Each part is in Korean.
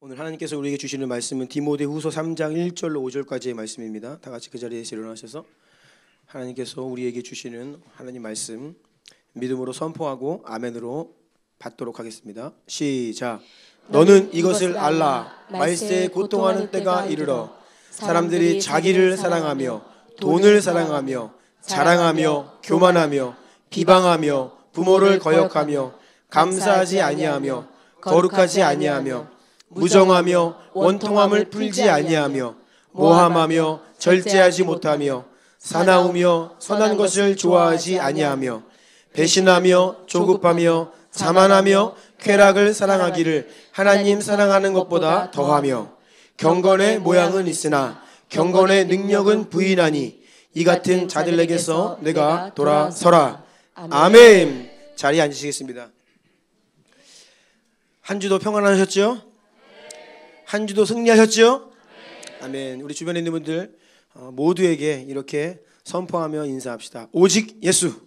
오늘 하나님께서 우리에게 주시는 말씀은 디모데후서 3장 1절로 5절까지의 말씀입니다. 다 같이 그 자리에서 일어나셔서 하나님께서 우리에게 주시는 하나님 말씀 믿음으로 선포하고 아멘으로 받도록 하겠습니다. 시작. 너는 이것을 알라. 말세에 고통하는 때가 이르러 사람들이 자기를 사랑하며 돈을 사랑하며 자랑하며 교만하며 비방하며 부모를 거역하며 감사하지 아니하며 거룩하지 아니하며 무정하며 원통함을 풀지 아니하며 모함하며 절제하지 못하며 사나우며 선한 것을 좋아하지 아니하며 배신하며 조급하며 자만하며 쾌락을 사랑하기를 하나님 사랑하는 것보다 더하며 경건의 모양은 있으나 경건의 능력은 부인하니 이 같은 자들에게서 내가 돌아서라. 아멘. 자리에 앉으시겠습니다. 한 주도 평안하셨죠? 한 주도 승리하셨죠? 아멘. 우리 주변에 있는 분들 모두에게 이렇게 선포하며 인사합시다. 오직 예수.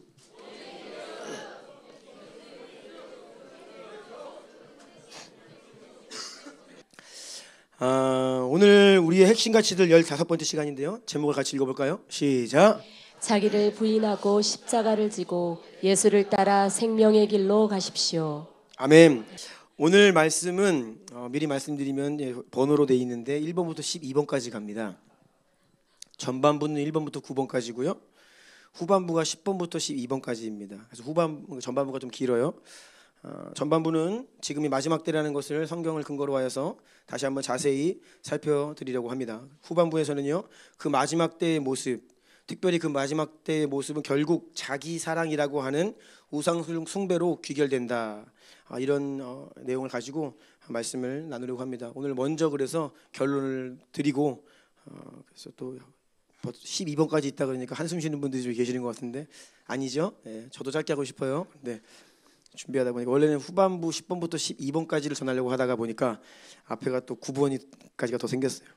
오늘 우리의 핵심 가치들 15번째 시간인데요. 제목을 같이 읽어볼까요? 시작. 자기를 부인하고 십자가를 지고 예수를 따라 생명의 길로 가십시오. 아멘. 오늘 말씀은 미리 말씀드리면 번호로 되어 있는데 1번부터 12번까지 갑니다. 전반부는 1번부터 9번까지고요. 후반부가 10번부터 12번까지입니다. 그래서 전반부가 좀 길어요. 전반부는 지금이 마지막 때라는 것을 성경을 근거로 하여서 다시 한번 자세히 살펴드리려고 합니다. 후반부에서는요, 그 마지막 때의 모습, 특별히 그 마지막 때의 모습은 결국 자기 사랑이라고 하는 우상 숭배로 귀결된다. 이런 내용을 가지고 말씀을 나누려고 합니다. 오늘 먼저 그래서 결론을 드리고 그래서 또 12번까지 있다 그러니까 한숨 쉬는 분들이 좀 계시는 것 같은데 아니죠? 네, 저도 짧게 하고 싶어요. 네, 준비하다 보니까 원래는 후반부 10번부터 12번까지를 전하려고 하다가 보니까 앞에가 또 9번까지가 더 생겼어요.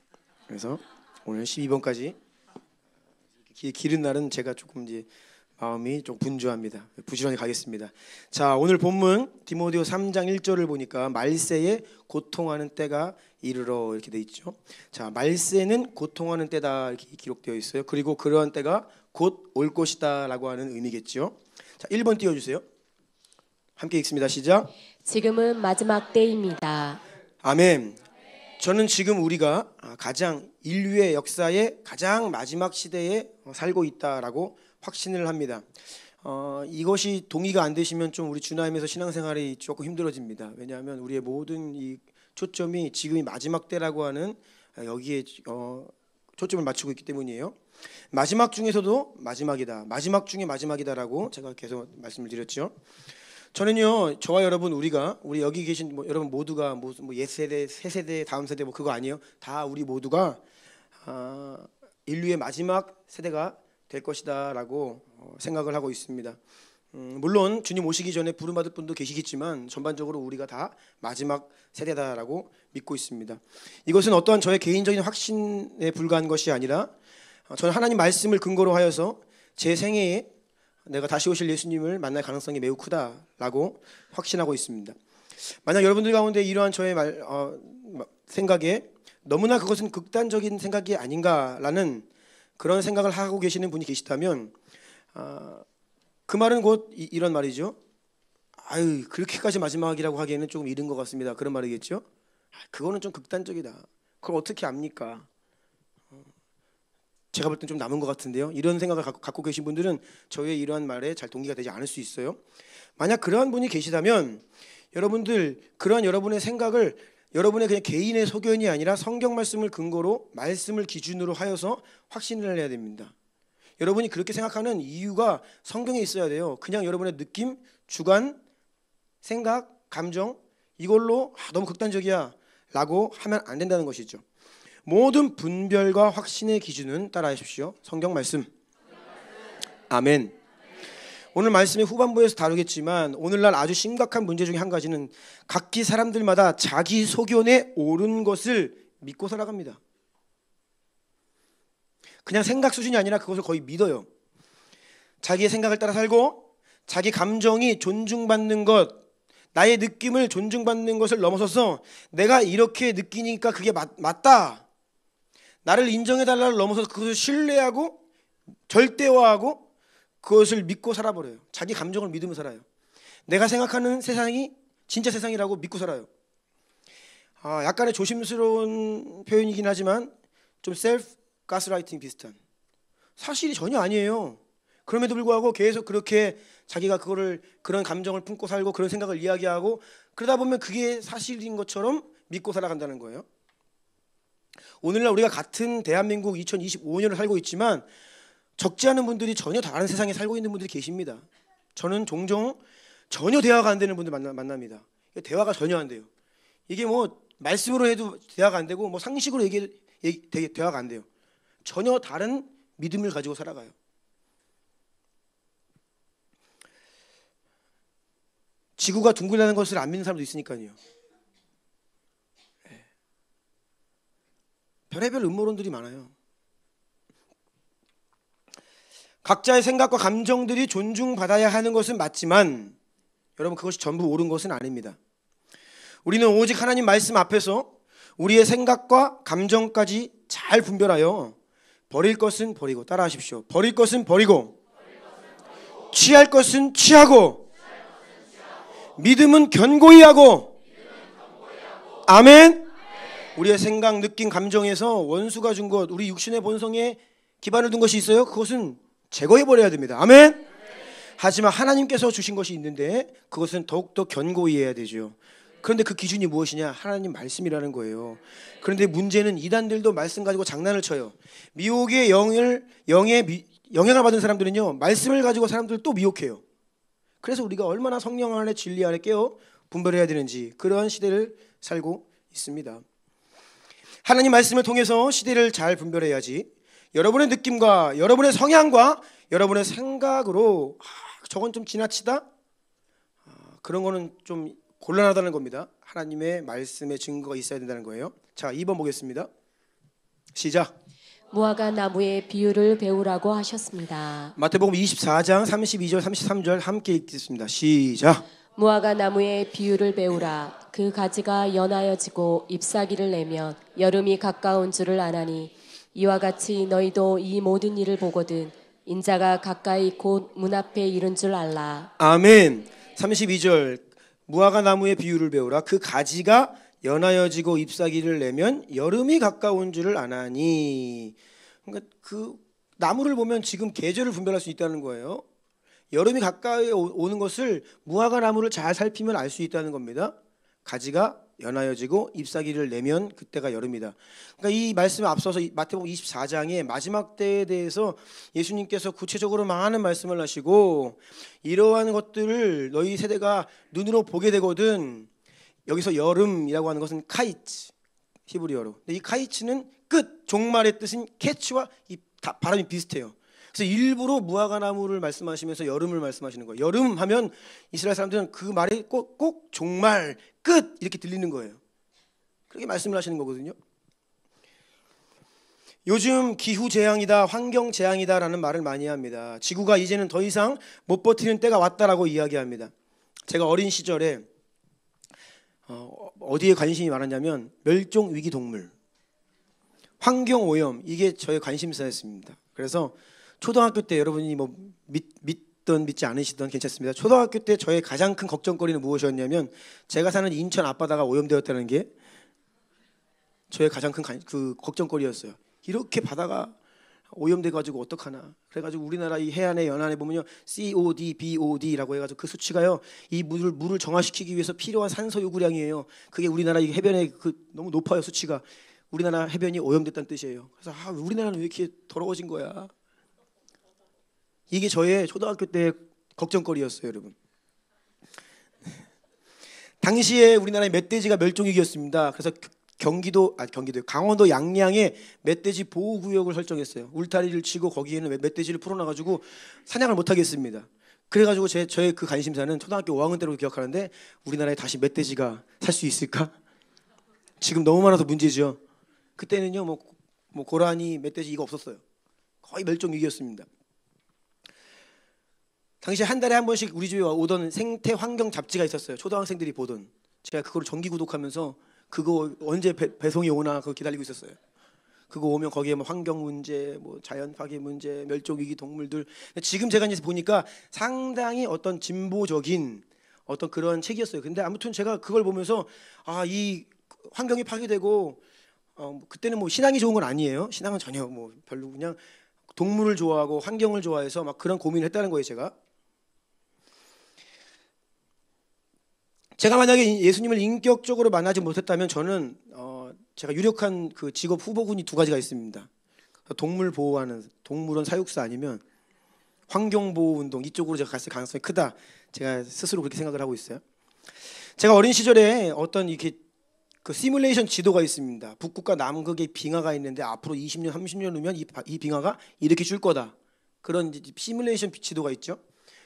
그래서 오늘 12번까지 길은 날은 제가 조금 이제 마음이 좀 분주합니다. 부지런히 가겠습니다. 자, 오늘 본문 디모데후 3장 1절을 보니까 말세에 고통하는 때가 이르러 이렇게 돼 있죠. 자, 말세는 고통하는 때다 이렇게 기록되어 있어요. 그리고 그러한 때가 곧 올 것이다라고 하는 의미겠죠. 자, 1번 띄워주세요. 함께 읽습니다. 시작. 지금은 마지막 때입니다. 아멘. 저는 지금 우리가 가장 인류의 역사의 가장 마지막 시대에 살고 있다라고 확신을 합니다. 이것이 동의가 안 되시면 좀 우리 주나임에서 신앙생활이 조금 힘들어집니다. 왜냐하면 우리의 모든 이 초점이 지금이 마지막 때라고 하는 여기에 초점을 맞추고 있기 때문이에요. 마지막 중에서도 마지막이다. 마지막 중에 마지막이다라고 제가 계속 말씀을 드렸죠. 저는요, 저와 여러분 우리 여기 계신 여러분 모두가 옛 세대, 새 세대, 다음 세대 그거 아니에요. 다 우리 모두가 인류의 마지막 세대가 될 것이다라고 생각을 하고 있습니다. 물론 주님 오시기 전에 부름받을 분도 계시겠지만 전반적으로 우리가 다 마지막 세대다라고 믿고 있습니다. 이것은 어떠한 저의 개인적인 확신에 불과한 것이 아니라 저는 하나님 말씀을 근거로 하여서 제 생애에 내가 다시 오실 예수님을 만날 가능성이 매우 크다라고 확신하고 있습니다. 만약 여러분들 가운데 이러한 저의 생각에 너무나 그것은 극단적인 생각이 아닌가라는 그런 생각을 하고 계시는 분이 계시다면 그 말은 곧 이런 말이죠. 아유, 그렇게까지 마지막이라고 하기에는 조금 이른 것 같습니다. 그런 말이겠죠. 그거는 좀 극단적이다. 그걸 어떻게 압니까? 제가 볼 땐 좀 남은 것 같은데요. 이런 생각을 갖고 계신 분들은 저의 이러한 말에 잘 동의가 되지 않을 수 있어요. 만약 그러한 분이 계시다면 여러분들 그러한 여러분의 생각을 여러분의 그냥 개인의 소견이 아니라 성경 말씀을 근거로 말씀을 기준으로 하여서 확신을 해야 됩니다. 여러분이 그렇게 생각하는 이유가 성경에 있어야 돼요. 그냥 여러분의 느낌, 주관, 생각, 감정 이걸로 너무 극단적이야 라고 하면 안 된다는 것이죠. 모든 분별과 확신의 기준은 따라하십시오. 성경 말씀. 아멘. 오늘 말씀의 후반부에서 다루겠지만 오늘날 아주 심각한 문제 중에 한 가지는 각기 사람들마다 자기 소견에 옳은 것을 믿고 살아갑니다. 그냥 생각 수준이 아니라 그것을 거의 믿어요. 자기의 생각을 따라 살고 자기 감정이 존중받는 것, 나의 느낌을 존중받는 것을 넘어서서 내가 이렇게 느끼니까 그게 맞다, 나를 인정해달라를 넘어서 그것을 신뢰하고 절대화하고 그것을 믿고 살아버려요. 자기 감정을 믿으며 살아요. 내가 생각하는 세상이 진짜 세상이라고 믿고 살아요. 약간의 조심스러운 표현이긴 하지만 좀 셀프 가스라이팅 비슷한, 사실이 전혀 아니에요. 그럼에도 불구하고 계속 그렇게 자기가 그런 감정을 품고 살고 그런 생각을 이야기하고 그러다 보면 그게 사실인 것처럼 믿고 살아간다는 거예요. 오늘날 우리가 같은 대한민국 2025년을 살고 있지만 적지 않은 분들이 전혀 다른 세상에 살고 있는 분들이 계십니다. 저는 종종 전혀 대화가 안 되는 분들 만납니다. 대화가 전혀 안 돼요. 이게 뭐 말씀으로 해도 대화가 안 되고 뭐 상식으로 대화가 안 돼요. 전혀 다른 믿음을 가지고 살아가요. 지구가 둥글다는 것을 안 믿는 사람도 있으니까요. 별의별 음모론들이 많아요. 각자의 생각과 감정들이 존중받아야 하는 것은 맞지만 여러분, 그것이 전부 옳은 것은 아닙니다. 우리는 오직 하나님 말씀 앞에서 우리의 생각과 감정까지 잘 분별하여 버릴 것은 버리고, 따라하십시오. 버릴 것은 버리고, 취할 것은 취하고, 믿음은 견고히 하고. 아멘. 우리의 생각, 느낌, 감정에서 원수가 준 것, 우리 육신의 본성에 기반을 둔 것이 있어요. 그것은 제거해버려야 됩니다. 아멘. 하지만 하나님께서 주신 것이 있는데 그것은 더욱더 견고히 해야 되죠. 그런데 그 기준이 무엇이냐? 하나님 말씀이라는 거예요. 그런데 문제는 이단들도 말씀 가지고 장난을 쳐요. 미혹의 영향을 받은 사람들은요, 말씀을 가지고 사람들을 또 미혹해요. 그래서 우리가 얼마나 성령 안에 진리 안에 깨어 분별해야 되는지 그러한 시대를 살고 있습니다. 하나님 말씀을 통해서 시대를 잘 분별해야지 여러분의 느낌과 여러분의 성향과 여러분의 생각으로 저건 좀 지나치다? 그런 거는 좀 곤란하다는 겁니다. 하나님의 말씀의 증거가 있어야 된다는 거예요. 자, 2번 보겠습니다. 시작. 무화과 나무의 비유를 배우라고 하셨습니다. 마태복음 24장 32절 33절 함께 읽겠습니다. 시작. 무화과 나무의 비유를 배우라. 그 가지가 연하여지고 잎사귀를 내면 여름이 가까운 줄을 아나니 이와 같이 너희도 이 모든 일을 보거든 인자가 가까이 곧 문 앞에 이른 줄 알라. 아멘. 32절 무화과 나무의 비유를 배우라. 그 가지가 연하여지고 잎사귀를 내면 여름이 가까운 줄을 아나니. 그러니까 그 나무를 보면 지금 계절을 분별할 수 있다는 거예요. 여름이 가까이 오는 것을 무화과 나무를 잘 살피면 알 수 있다는 겁니다. 가지가 연하여지고 잎사귀를 내면 그때가 여름이다. 그러니까 이 말씀에 앞서서 마태복음 24장의 마지막 때에 대해서 예수님께서 구체적으로 많은 말씀을 하시고 이러한 것들을 너희 세대가 눈으로 보게 되거든. 여기서 여름이라고 하는 것은 카이츠, 히브리어로. 근데 이 카이츠는 끝, 종말의 뜻인 캐치와 이 발음이 비슷해요. 그래서 일부러 무화과 나무를 말씀하시면서 여름을 말씀하시는 거예요. 여름 하면 이스라엘 사람들은 그 말이 꼭 종말, 끝 이렇게 들리는 거예요. 그렇게 말씀을 하시는 거거든요. 요즘 기후 재앙이다, 환경 재앙이다라는 말을 많이 합니다. 지구가 이제는 더 이상 못 버티는 때가 왔다라고 이야기합니다. 제가 어린 시절에 어디에 관심이 많았냐면 멸종 위기 동물, 환경 오염, 이게 저의 관심사였습니다. 그래서 초등학교 때 여러분이 뭐 믿던 믿지 않으시던 괜찮습니다. 초등학교 때 저의 가장 큰 걱정거리는 무엇이었냐면 제가 사는 인천 앞바다가 오염되었다는 게 저의 가장 큰 그 걱정거리였어요. 이렇게 바다가 오염돼가지고 어떡하나. 그래가지고 우리나라 이 해안에 연안에 보면요 COD, BOD라고 해가지고 그 수치가요 이 물을 정화시키기 위해서 필요한 산소 요구량이에요. 그게 우리나라 이 해변에 너무 높아요 수치가. 우리나라 해변이 오염됐다는 뜻이에요. 그래서 우리나라는 왜 이렇게 더러워진 거야. 이게 저의 초등학교 때 걱정거리였어요, 여러분. 당시에 우리나라의 멧돼지가 멸종위기였습니다. 그래서 강원도 양양에 멧돼지 보호구역을 설정했어요. 울타리를 치고 거기에는 멧돼지를 풀어놔가지고 사냥을 못하겠습니다. 그래가지고 저의 그 관심사는 초등학교 5학년 때로 기억하는데 우리나라에 다시 멧돼지가 살 수 있을까? 지금 너무 많아서 문제죠. 그때는요, 뭐 고라니, 멧돼지 이거 없었어요. 거의 멸종위기였습니다. 당시 한 달에 한 번씩 우리 집에 오던 생태 환경 잡지가 있었어요. 초등학생들이 보던. 제가 그걸 정기 구독하면서 그거 언제 배송이 오나 그거 기다리고 있었어요. 그거 오면 거기에 뭐 환경 문제, 뭐 자연 파괴 문제, 멸종 위기 동물들. 지금 제가 이제 보니까 상당히 어떤 진보적인 어떤 그런 책이었어요. 근데 아무튼 제가 그걸 보면서 이 환경이 파괴되고 그때는 뭐 신앙이 좋은 건 아니에요. 신앙은 전혀 뭐 별로 그냥 동물을 좋아하고 환경을 좋아해서 막 그런 고민을 했다는 거예요, 제가 만약에 예수님을 인격적으로 만나지 못했다면 저는 제가 유력한 그 직업 후보군이 두 가지가 있습니다. 동물 보호하는 동물원 사육사 아니면 환경 보호 운동 이쪽으로 제가 갔을 가능성이 크다. 제가 스스로 그렇게 생각을 하고 있어요. 제가 어린 시절에 어떤 이렇게 그 시뮬레이션 지도가 있습니다. 북극과 남극의 빙하가 있는데 앞으로 20년, 30년 후면 이 빙하가 이렇게 줄 거다. 그런 시뮬레이션 지도가 있죠.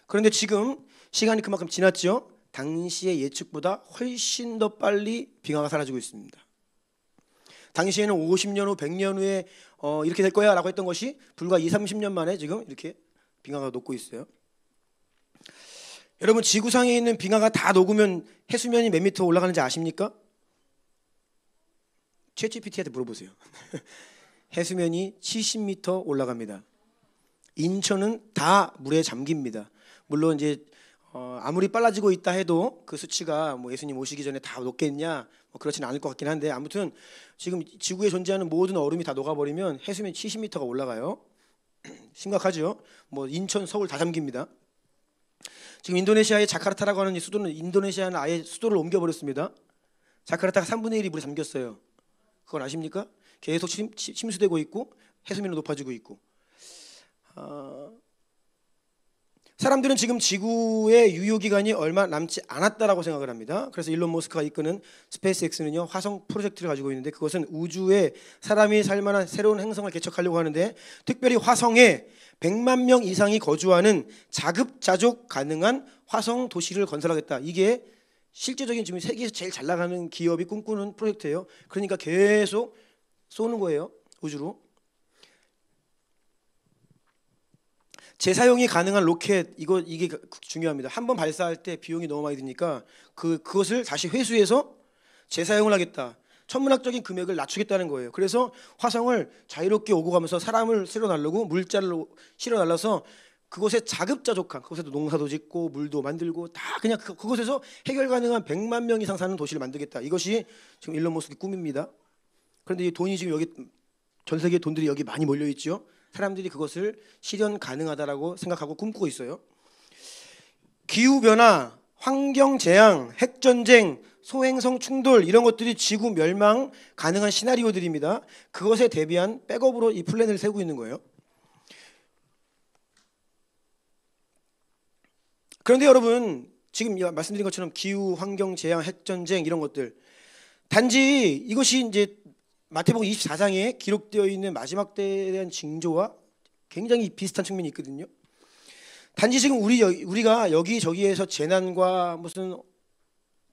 그런데 지금 시간이 그만큼 지났죠. 당시의 예측보다 훨씬 더 빨리 빙하가 사라지고 있습니다. 당시에는 50년 후, 100년 후에 이렇게 될 거야 라고 했던 것이 불과 20, 30년 만에 지금 이렇게 빙하가 녹고 있어요. 여러분, 지구상에 있는 빙하가 다 녹으면 해수면이 몇 미터 올라가는지 아십니까? 챗GPT한테 물어보세요. 해수면이 70m 올라갑니다. 인천은 다 물에 잠깁니다. 물론 이제 아무리 빨라지고 있다 해도 그 수치가 뭐 예수님 오시기 전에 다 녹겠냐 뭐 그렇지는 않을 것 같긴 한데, 아무튼 지금 지구에 존재하는 모든 얼음이 다 녹아버리면 해수면 70m가 올라가요. 심각하죠. 뭐 인천, 서울 다 잠깁니다. 지금 인도네시아의 자카르타라고 하는 이 수도는 인도네시아는 아예 수도를 옮겨버렸습니다. 자카르타가 3분의 1이 물에 잠겼어요. 그건 아십니까? 계속 침수되고 있고 해수면이 높아지고 있고. 사람들은 지금 지구의 유효기간이 얼마 남지 않았다라고 생각을 합니다. 그래서 일론 머스크가 이끄는 스페이스X는요, 화성 프로젝트를 가지고 있는데, 그것은 우주에 사람이 살만한 새로운 행성을 개척하려고 하는데, 특별히 화성에 100만 명 이상이 거주하는 자급자족 가능한 화성 도시를 건설하겠다. 이게 실제적인 지금 세계에서 제일 잘 나가는 기업이 꿈꾸는 프로젝트예요. 그러니까 계속 쏘는 거예요, 우주로. 재사용이 가능한 로켓, 이게 중요합니다. 한번 발사할 때 비용이 너무 많이 드니까 그것을 다시 회수해서 재사용을 하겠다. 천문학적인 금액을 낮추겠다는 거예요. 그래서 화성을 자유롭게 오고 가면서 사람을 실어 날르고 물자를 실어 날라서 그곳에 자급자족한, 그곳에도 농사도 짓고 물도 만들고 다 그냥 그곳에서 해결 가능한 100만 명 이상 사는 도시를 만들겠다. 이것이 지금 일론 머스크의 꿈입니다. 그런데 이 돈이 지금 여기 전 세계 돈들이 여기 많이 몰려 있죠. 사람들이 그것을 실현 가능하다라고 생각하고 꿈꾸고 있어요. 기후변화, 환경재앙, 핵전쟁, 소행성 충돌, 이런 것들이 지구 멸망 가능한 시나리오들입니다. 그것에 대비한 백업으로 이 플랜을 세우고 있는 거예요. 그런데 여러분, 지금 말씀드린 것처럼 기후, 환경재앙, 핵전쟁 이런 것들, 단지 이것이 이제 마태복음 24장에 기록되어 있는 마지막 때에 대한 징조와 굉장히 비슷한 측면이 있거든요. 단지 지금 우리가 여기저기에서 재난과 무슨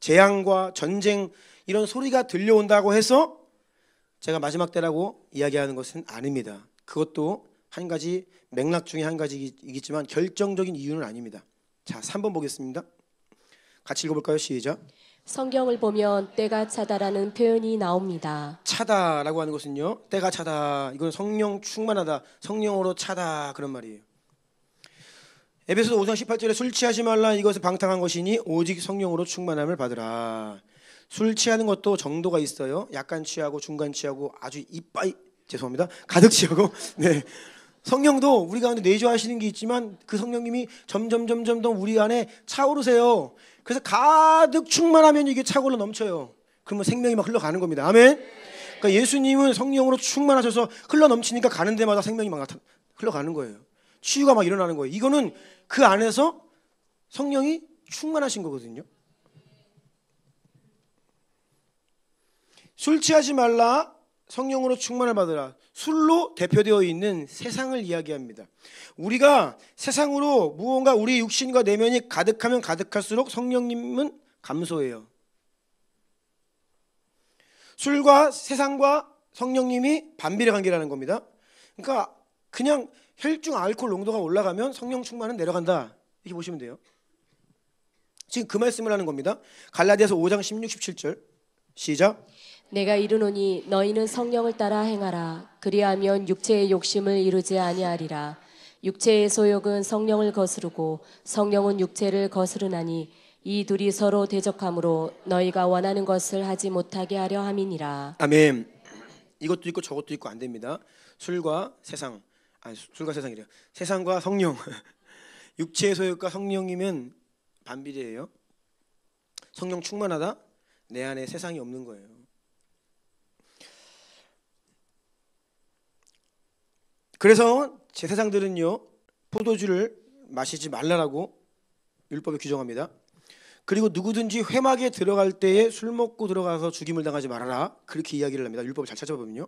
재앙과 전쟁 이런 소리가 들려온다고 해서 제가 마지막 때라고 이야기하는 것은 아닙니다. 그것도 한 가지 맥락 중에 한 가지이겠지만 결정적인 이유는 아닙니다. 자, 3번 보겠습니다. 같이 읽어볼까요? 시작. 성경을 보면 때가 차다라는 표현이 나옵니다. 차다라고 하는 것은요, 때가 차다, 이건 성령 충만하다, 성령으로 차다, 그런 말이에요. 에베소서 5장 18절에 술 취하지 말라, 이것은 방탕한 것이니 오직 성령으로 충만함을 받으라. 술 취하는 것도 정도가 있어요. 약간 취하고 중간 취하고 아주 죄송합니다, 가득 취하고. 네. 성령도 우리 가운데 내주하시는 게 있지만 그 성령님이 점점 더 우리 안에 차오르세요. 그래서 가득 충만하면 이게 차고로 넘쳐요. 그러면 생명이 막 흘러가는 겁니다. 아멘. 그러니까 예수님은 성령으로 충만하셔서 흘러 넘치니까 가는 데마다 생명이 막 흘러가는 거예요. 치유가 막 일어나는 거예요. 이거는 그 안에서 성령이 충만하신 거거든요. 술 취하지 말라, 성령으로 충만을 받으라. 술로 대표되어 있는 세상을 이야기합니다. 우리가 세상으로 무언가 우리 육신과 내면이 가득하면 가득할수록 성령님은 감소해요. 술과 세상과 성령님이 반비례 관계라는 겁니다. 그러니까 그냥 혈중 알코올 농도가 올라가면 성령 충만은 내려간다, 이렇게 보시면 돼요. 지금 그 말씀을 하는 겁니다. 갈라디아서 5장 16, 17절 시작. 내가 이르노니 너희는 성령을 따라 행하라. 그리하면 육체의 욕심을 이루지 아니하리라. 육체의 소욕은 성령을 거스르고 성령은 육체를 거스르나니 이 둘이 서로 대적하므로 너희가 원하는 것을 하지 못하게 하려 함이니라. 아멘. 이것도 있고 저것도 있고 안 됩니다. 술과 세상, 술과 세상이래요. 세상과 성령. 육체의 소욕과 성령이면 반비례예요. 성령 충만하다. 내 안에 세상이 없는 거예요. 그래서 제사장들은요 포도주를 마시지 말라라고 율법에 규정합니다. 그리고 누구든지 회막에 들어갈 때에 술 먹고 들어가서 죽임을 당하지 말아라 그렇게 이야기를 합니다. 율법을 잘 찾아보면요.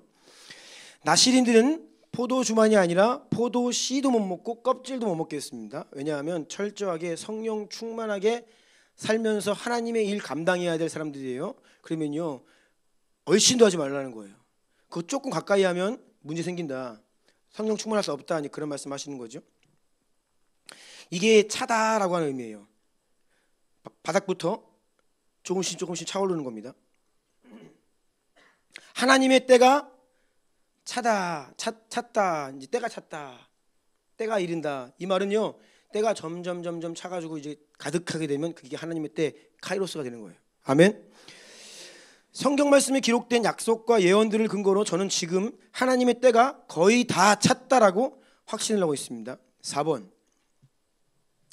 나시린들은 포도주만이 아니라 포도 씨도 못 먹고 껍질도 못 먹게 했습니다. 왜냐하면 철저하게 성령 충만하게 살면서 하나님의 일 감당해야 될 사람들이에요. 그러면요 얼씬도 하지 말라는 거예요. 그거 조금 가까이 하면 문제 생긴다. 성령 충만할 수 없다 하니 그런 말씀하시는 거죠. 이게 차다라고 하는 의미예요. 바닥부터 조금씩 차오르는 겁니다. 하나님의 때가 찼다. 이제 때가 찼다. 때가 이른다. 이 말은요. 때가 점점 차가지고 이제 가득하게 되면 그게 하나님의 때 카이로스가 되는 거예요. 아멘. 성경 말씀에 기록된 약속과 예언들을 근거로 저는 지금 하나님의 때가 거의 다 찼다라고 확신을 하고 있습니다. 4번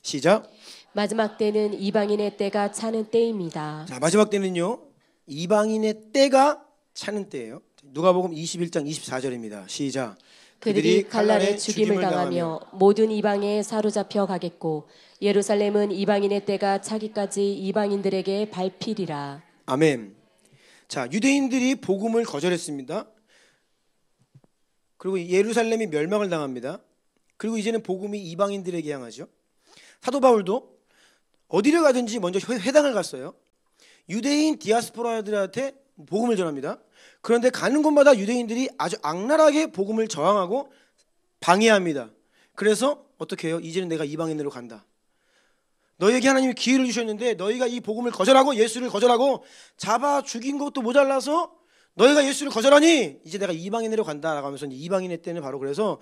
시작. 마지막 때는 이방인의 때가 차는 때입니다. 자, 마지막 때는요 이방인의 때가 차는 때예요. 누가복음 21장 24절입니다. 시작. 그들이 갈날에 죽임을 당하며 모든 이방에 사로잡혀 가겠고 예루살렘은 이방인의 때가 차기까지 이방인들에게 밟히리라. 아멘. 자, 유대인들이 복음을 거절했습니다. 그리고 예루살렘이 멸망을 당합니다. 그리고 이제는 복음이 이방인들에게 향하죠. 사도 바울도 어디를 가든지 먼저 회당을 갔어요. 유대인 디아스포라들한테 복음을 전합니다. 그런데 가는 곳마다 유대인들이 아주 악랄하게 복음을 저항하고 방해합니다. 그래서 어떻게 해요? 이제는 내가 이방인으로 간다. 너희에게 하나님이 기회를 주셨는데 너희가 이 복음을 거절하고 예수를 거절하고 잡아 죽인 것도 모자라서 너희가 예수를 거절하니 이제 내가 이방인으로 간다라고 하면서 이방인의 때는 바로 그래서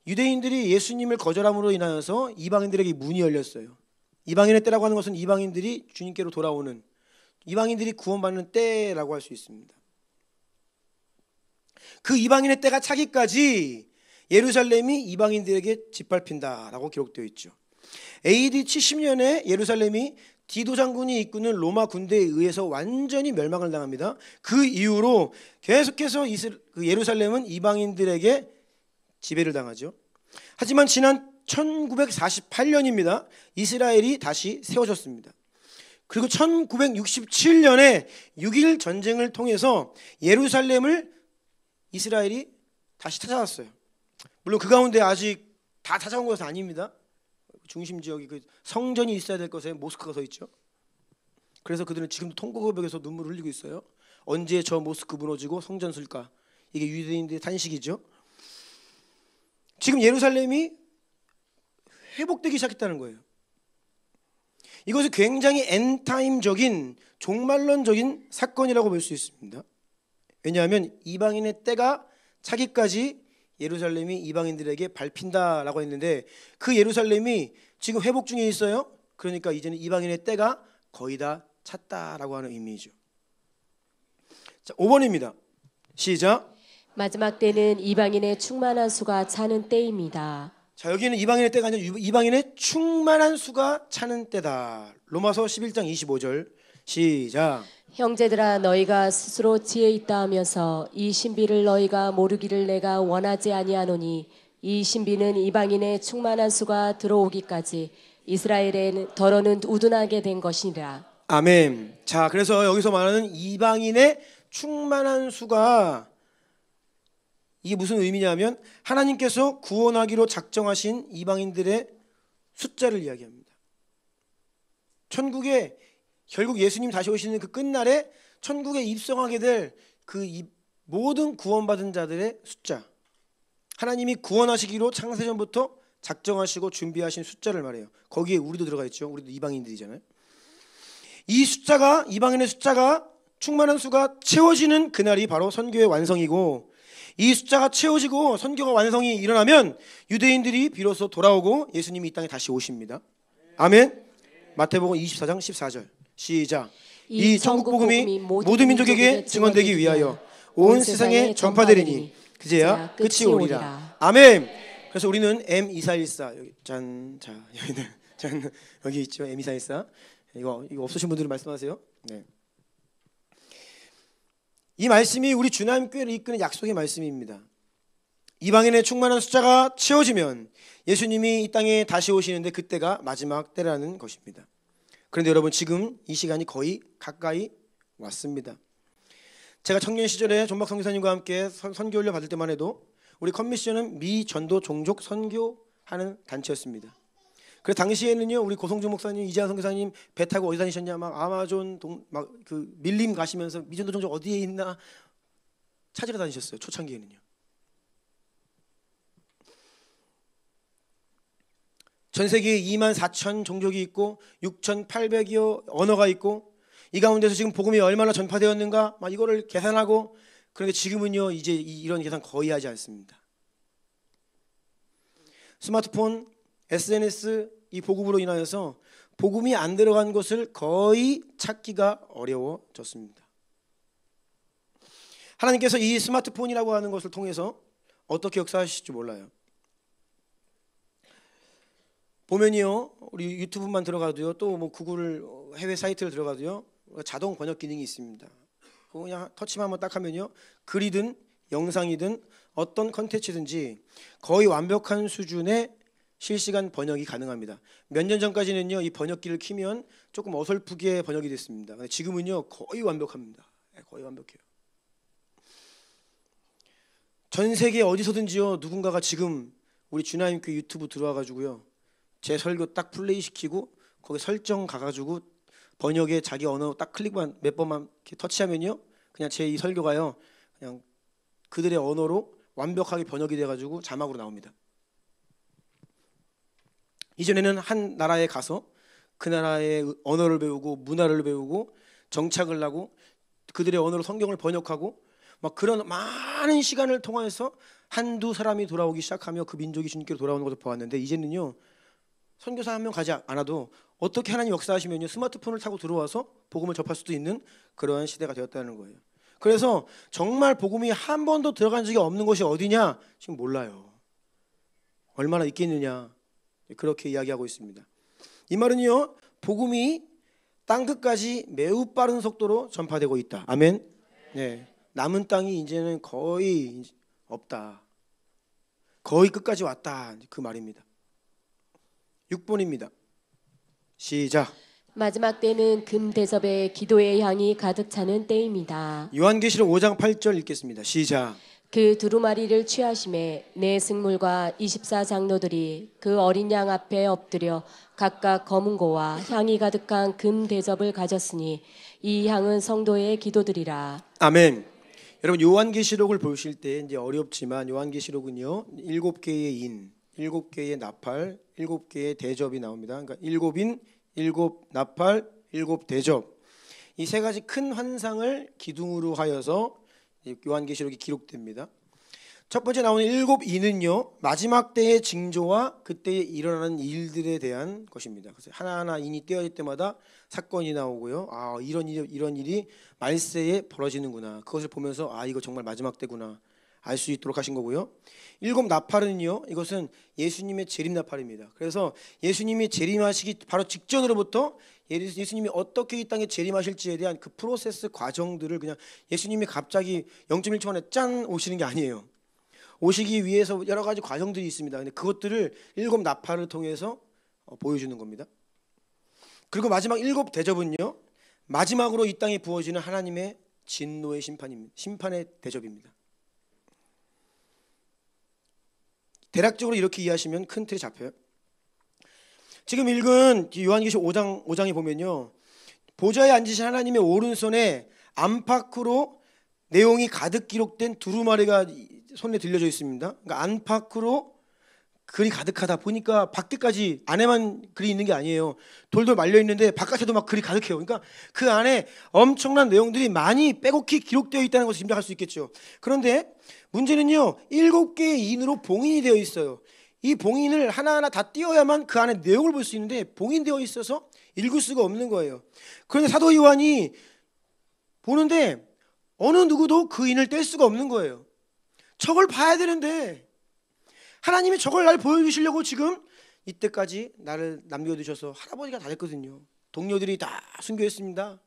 유대인들이 예수님을 거절함으로 인하여서 이방인들에게 문이 열렸어요. 이방인의 때라고 하는 것은 이방인들이 주님께로 돌아오는 이방인들이 구원받는 때라고 할 수 있습니다. 그 이방인의 때가 차기까지 예루살렘이 이방인들에게 짓밟힌다라고 기록되어 있죠. AD 70년에 예루살렘이 디도 장군이 이끄는 로마 군대에 의해서 완전히 멸망을 당합니다. 그 이후로 계속해서 예루살렘은 이방인들에게 지배를 당하죠. 하지만 지난 1948년입니다. 이스라엘이 다시 세워졌습니다. 그리고 1967년에 6.1 전쟁을 통해서 예루살렘을 이스라엘이 다시 찾아왔어요. 물론 그 가운데 아직 다 찾아온 것은 아닙니다. 중심 지역이 그 성전이 있어야 될 것에 모스크가 서 있죠. 그래서 그들은 지금도 통곡의 벽에서 눈물을 흘리고 있어요. 언제 저 모스크 무너지고 성전 쓸까? 이게 유대인들의 탄식이죠. 지금 예루살렘이 회복되기 시작했다는 거예요. 이것은 굉장히 엔타임적인 종말론적인 사건이라고 볼 수 있습니다. 왜냐하면 이방인의 때가 차기까지 예루살렘이 이방인들에게 밟힌다라고 했는데 그 예루살렘이 지금 회복 중에 있어요. 그러니까 이제는 이방인의 때가 거의 다 찼다라고 하는 의미죠. 자, 5번입니다. 시작. 마지막 때는 이방인의 충만한 수가 차는 때입니다. 자, 여기는 이방인의 때가 아니라 이방인의 충만한 수가 차는 때다. 로마서 11장 25절 시작. 형제들아 너희가 스스로 지혜 있다 하면서 이 신비를 너희가 모르기를 내가 원하지 아니하노니 이 신비는 이방인의 충만한 수가 들어오기까지 이스라엘에 더러는 우둔하게 된 것이라. 아멘. 자, 그래서 여기서 말하는 이방인의 충만한 수가 이게 무슨 의미냐면 하나님께서 구원하기로 작정하신 이방인들의 숫자를 이야기합니다. 천국에 결국 예수님 다시 오시는 그 끝날에 천국에 입성하게 될 그 모든 구원받은 자들의 숫자, 하나님이 구원하시기로 창세전부터 작정하시고 준비하신 숫자를 말해요. 거기에 우리도 들어가 있죠. 우리도 이방인들이잖아요. 이 숫자가, 이방인의 숫자가 충만한 수가 채워지는 그날이 바로 선교의 완성이고, 이 숫자가 채워지고 선교가 완성이 일어나면 유대인들이 비로소 돌아오고 예수님이 이 땅에 다시 오십니다. 아멘. 마태복음 24장 14절 시작. 이 천국 복음이 모든 민족에게 증언되기 위하여 온 세상에 전파되리니 그제야 끝이 오리라. 아멘. 그래서 우리는 M2414 여기 짠, 자 여기는 짠, 여기 있죠. M2414 이거 없으신 분들은 말씀하세요. 네. 이 말씀이 우리 주남교회를 이끄는 약속의 말씀입니다. 이방인의 충만한 숫자가 채워지면 예수님이 이 땅에 다시 오시는데 그때가 마지막 때라는 것입니다. 그런데 여러분, 지금 이 시간이 거의 가까이 왔습니다. 제가 청년 시절에 존박 선교사님과 함께 선교 훈련 받을 때만 해도 우리 컴미션은 미전도 종족 선교하는 단체였습니다. 그래서 당시에는요, 우리 고성주 목사님, 이재환 선교사님 배 타고 어디 다니셨냐, 막 아마존 막 그 밀림 가시면서 미전도 종족 어디에 있나 찾으러 다니셨어요. 초창기에는요. 전 세계에 24,000 종족이 있고 6,800여 언어가 있고, 이 가운데서 지금 복음이 얼마나 전파되었는가 막 이거를 계산하고, 그런데 지금은요 이제 이런 계산 거의 하지 않습니다. 스마트폰, SNS 이 보급으로 인하여서 복음이 안 들어간 곳을 거의 찾기가 어려워졌습니다. 하나님께서 이 스마트폰이라고 하는 것을 통해서 어떻게 역사하실지 몰라요. 보면요, 우리 유튜브만 들어가도요, 또 뭐 구글 해외 사이트를 들어가도요, 자동 번역 기능이 있습니다. 그거 그냥 터치만 한번 딱 하면요, 글이든 영상이든 어떤 컨텐츠든지 거의 완벽한 수준의 실시간 번역이 가능합니다. 몇 년 전까지는요, 이 번역기를 키면 조금 어설프게 번역이 됐습니다. 근데 지금은요 거의 완벽합니다. 거의 완벽해요. 전 세계 어디서든지요, 누군가가 지금 우리 주나님교회 유튜브 들어와 가지고요, 제 설교 딱 플레이 시키고 거기 설정 가가지고 번역에 자기 언어 딱 클릭만 몇 번만 이렇게 터치하면요, 그냥 제 이 설교가요 그냥 그들의 언어로 완벽하게 번역이 돼가지고 자막으로 나옵니다. 이전에는 한 나라에 가서 그 나라의 언어를 배우고 문화를 배우고 정착을 하고 그들의 언어로 성경을 번역하고 막 그런 많은 시간을 통해서 한두 사람이 돌아오기 시작하며 그 민족이 주님께로 돌아오는 것을 보았는데, 이제는요 선교사 한 명 가지 않아도 어떻게 하나님 역사하시면요, 스마트폰을 타고 들어와서 복음을 접할 수도 있는 그러한 시대가 되었다는 거예요. 그래서 정말 복음이 한 번도 들어간 적이 없는 곳이 어디냐? 지금 몰라요. 얼마나 있겠느냐? 그렇게 이야기하고 있습니다. 이 말은요, 복음이 땅끝까지 매우 빠른 속도로 전파되고 있다. 아멘. 네, 남은 땅이 이제는 거의 없다. 거의 끝까지 왔다. 그 말입니다. 6번입니다. 시작. 마지막 때는 금 대접에 기도의 향이 가득 차는 때입니다. 요한계시록 5장 8절 읽겠습니다. 시작. 그 두루마리를 취하심에 내 승물과 24장로들이 그 어린 양 앞에 엎드려 각각 검은고와 향이 가득한 금 대접을 가졌으니 이 향은 성도의 기도들이라. 아멘. 여러분, 요한계시록을 보실 때 이제 어렵지만 요한계시록은요 7개의 인, 7개의 나팔, 7개의 대접이 나옵니다. 그러니까 7인, 7 나팔, 7 대접, 이 세 가지 큰 환상을 기둥으로 하여서 요한계시록이 기록됩니다. 첫 번째 나오는 7인은요 마지막 때의 징조와 그때에 일어나는 일들에 대한 것입니다. 그래서 하나하나 인이 떼어질 때마다 사건이 나오고요, 아 이런 일이 말세에 벌어지는구나, 그것을 보면서 아 이거 정말 마지막 때구나 알 수 있도록 하신 거고요. 7 나팔은요, 이것은 예수님의 재림 나팔입니다. 그래서 예수님이 재림하시기 바로 직전으로부터 예수님이 어떻게 이 땅에 재림하실지에 대한 그 프로세스 과정들을 그냥 예수님이 갑자기 0.1초 만에 짠 오시는 게 아니에요. 오시기 위해서 여러 가지 과정들이 있습니다. 근데 그것들을 7 나팔을 통해서 보여주는 겁니다. 그리고 마지막 7 대접은요, 마지막으로 이 땅에 부어지는 하나님의 진노의 심판입니다. 심판의 대접입니다. 대략적으로 이렇게 이해하시면 큰 틀이 잡혀요. 지금 읽은 요한계시록 5장에 보면요, 보좌에 앉으신 하나님의 오른손에 안팎으로 내용이 가득 기록된 두루마리가 손에 들려져 있습니다. 그러니까 안팎으로 글이 가득하다 보니까 밖에까지 안에만 글이 있는 게 아니에요. 돌돌 말려 있는데 바깥에도 막 글이 가득해요. 그러니까 그 안에 엄청난 내용들이 많이 빼곡히 기록되어 있다는 것을 짐작할 수 있겠죠. 그런데 문제는요, 7개의 인으로 봉인이 되어 있어요. 이 봉인을 하나하나 다 띄어야만 그 안에 내용을 볼 수 있는데 봉인되어 있어서 읽을 수가 없는 거예요. 그런데 사도 요한이 보는데 어느 누구도 그 인을 뗄 수가 없는 거예요. 저걸 봐야 되는데 하나님이 저걸 날 보여주시려고 지금 이때까지 나를 남겨두셔서 할아버지가 다 됐거든요. 동료들이 다 순교했습니다.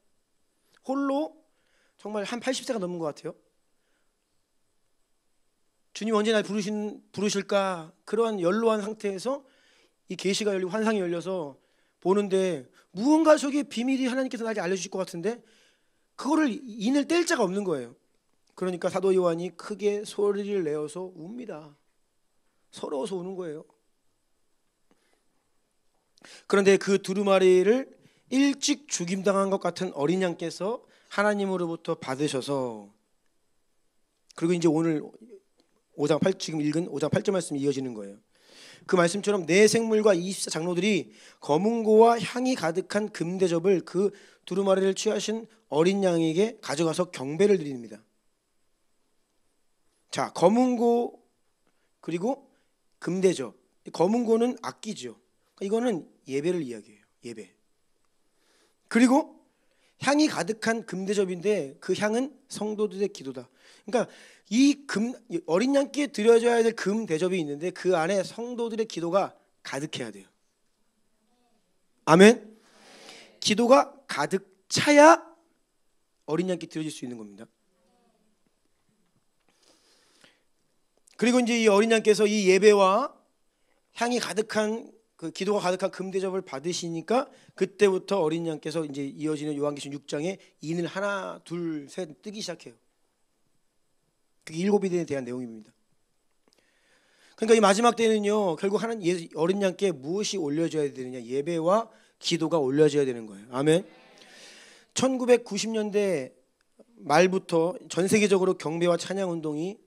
홀로 정말 한 80세가 넘은 것 같아요. 주님 언제 날 부르실까, 그러한 연로한 상태에서 이 계시가 열리고 환상이 열려서 보는데 무언가 저기 비밀이 하나님께서 나에게 알려주실 것 같은데 그거를 인을 뗄 자가 없는 거예요. 그러니까 사도 요한이 크게 소리를 내어서 웁니다. 서러워서 우는 거예요. 그런데 그 두루마리를 일찍 죽임당한 것 같은 어린 양께서 하나님으로부터 받으셔서, 그리고 이제 오늘 5장 8, 지금 읽은 5장 8절 말씀이 이어지는 거예요. 그 말씀처럼 네 생물과 24장로들이 검은고와 향이 가득한 금대접을 그 두루마리를 취하신 어린 양에게 가져가서 경배를 드립니다. 자, 검은고 그리고 금대접. 검은고는 악기죠. 이거는 예배를 이야기해요. 예배. 그리고 향이 가득한 금대접인데 그 향은 성도들의 기도다. 그러니까 이 어린 양께 드려져야 될 금대접이 있는데 그 안에 성도들의 기도가 가득해야 돼요. 아멘. 기도가 가득 차야 어린 양께 드려질 수 있는 겁니다. 그리고 이제 이 어린 양께서 이 예배와 향이 가득한 그 기도가 가득한 금대접을 받으시니까 그때부터 어린 양께서 이제 이어지는 요한계시록 6장에 인을 하나, 둘, 셋 뜨기 시작해요. 그게 7인에 대한 내용입니다. 그러니까 이 마지막 때는요, 결국 하나님 어린 양께 무엇이 올려져야 되느냐? 예배와 기도가 올려져야 되는 거예요. 아멘. 1990년대 말부터 전 세계적으로 경배와 찬양 운동이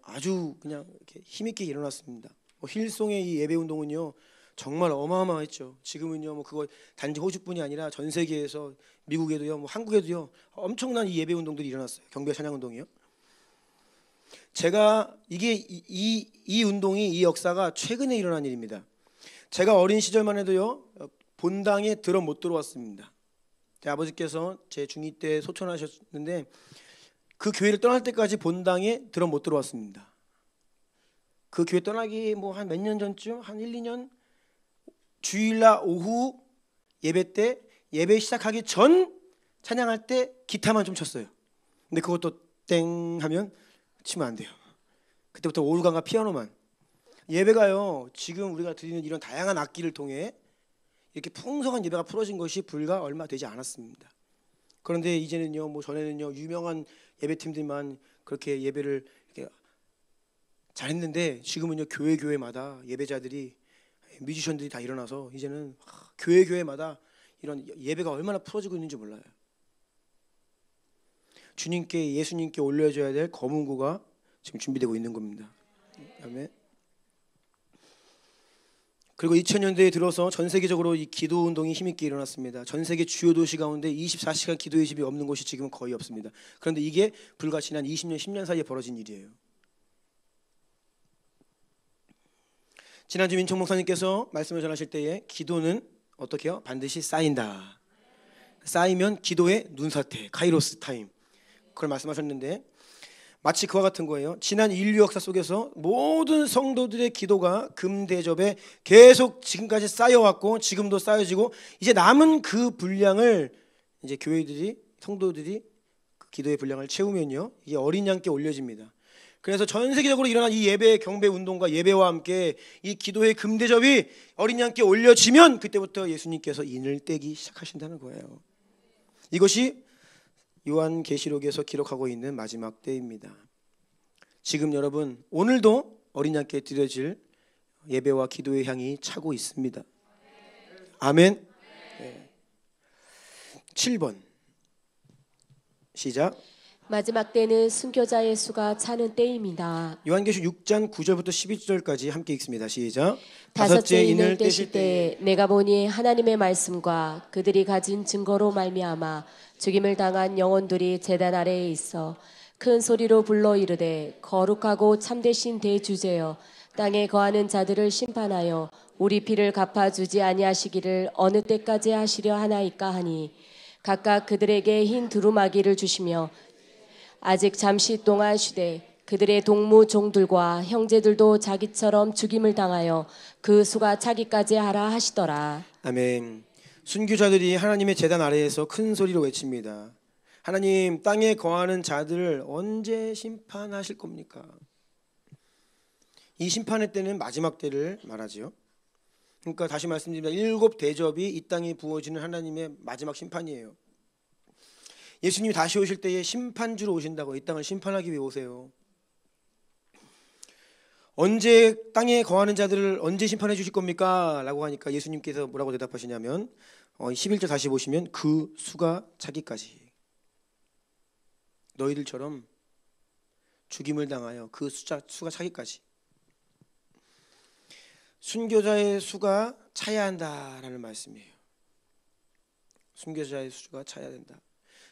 아주 그냥 이렇게 힘있게 일어났습니다. 힐송의 이 예배 운동은요 정말 어마어마했죠. 지금은요 그거 단지 호주뿐이 아니라 전 세계에서 미국에도요, 한국에도요 엄청난 이 예배 운동들이 일어났어요. 경배 찬양 운동이요. 제가 이게 이 운동이, 이 역사가 최근에 일어난 일입니다. 제가 어린 시절만 해도요 본당에 못 들어왔습니다. 제 아버지께서 제 중2 때 소천하셨는데 그 교회를 떠날 때까지 본당에 못 들어왔습니다. 그 교회 떠나기 한 몇 년 전쯤, 한 1, 2년 주일날 오후 예배 때, 예배 시작하기 전 찬양할 때 기타만 좀 쳤어요. 근데 그것도 땡 하면 치면 안 돼요. 그때부터 오르간과 피아노만. 예배가요 지금 우리가 드리는 이런 다양한 악기를 통해 이렇게 풍성한 예배가 풀어진 것이 불과 얼마 되지 않았습니다. 그런데 이제는요 전에는요 유명한 예배팀들만 그렇게 예배를 이렇게 잘했는데 지금은요 교회마다 예배자들이, 뮤지션들이 다 일어나서 이제는 교회마다 이런 예배가 얼마나 풀어지고 있는지 몰라요. 주님께, 예수님께 올려줘야 될 검은고가 지금 준비되고 있는 겁니다. 아멘. 그리고 2000년대에 들어서 전 세계적으로 이 기도 운동이 힘있게 일어났습니다. 전 세계 주요 도시 가운데 24시간 기도의 집이 없는 곳이 지금은 거의 없습니다. 그런데 이게 불과 지난 20년, 10년 사이에 벌어진 일이에요. 지난주 민총 목사님께서 말씀을 전하실 때에 기도는 어떻게 해요? 반드시 쌓인다. 쌓이면 기도의 눈사태, 카이로스 타임, 그걸 말씀하셨는데 마치 그와 같은 거예요. 지난 인류 역사 속에서 모든 성도들의 기도가 금대접에 계속 지금까지 쌓여왔고 지금도 쌓여지고 이제 남은 그 분량을 이제 교회들이, 성도들이 그 기도의 분량을 채우면요 이게 어린 양께 올려집니다. 그래서 전 세계적으로 일어난 이 예배 경배 운동과 예배와 함께 이 기도의 금대접이 어린 양께 올려지면 그때부터 예수님께서 인을 떼기 시작하신다는 거예요. 이것이 요한계시록에서 기록하고 있는 마지막 때입니다. 지금 여러분 오늘도 어린 양께 드려질 예배와 기도의 향이 차고 있습니다. 아멘. 네. 7번 시작. 마지막 때는 순교자의 수가 차는 때입니다. 요한계시록 6장 9절부터 11절까지 함께 읽습니다. 시작. 다섯째 인을 떼실 때에 내가 보니 하나님의 말씀과 그들이 가진 증거로 말미암아 죽임을 당한 영혼들이 제단 아래에 있어 큰 소리로 불러 이르되 거룩하고 참되신 대주제여 땅에 거하는 자들을 심판하여 우리 피를 갚아주지 아니하시기를 어느 때까지 하시려 하나이까 하니 각각 그들에게 흰 두루마기를 주시며 아직 잠시 동안 쉬되 그들의 동무 종들과 형제들도 자기처럼 죽임을 당하여 그 수가 차기까지 하라 하시더라. 아멘. 순교자들이 하나님의 제단 아래에서 큰 소리로 외칩니다. 하나님, 땅에 거하는 자들을 언제 심판하실 겁니까? 이 심판의 때는 마지막 때를 말하지요. 그러니까 다시 말씀드립니다. 7 대접이 이 땅에 부어지는 하나님의 마지막 심판이에요. 예수님이 다시 오실 때에 심판주로 오신다고. 이 땅을 심판하기 위해 오세요. 언제 땅에 거하는 자들을 언제 심판해 주실 겁니까? 라고 하니까 예수님께서 뭐라고 대답하시냐면 11절 다시 보시면 그 수가 차기까지. 너희들처럼 죽임을 당하여 그 수가 차기까지. 순교자의 수가 차야 한다라는 말씀이에요. 순교자의 수가 차야 된다.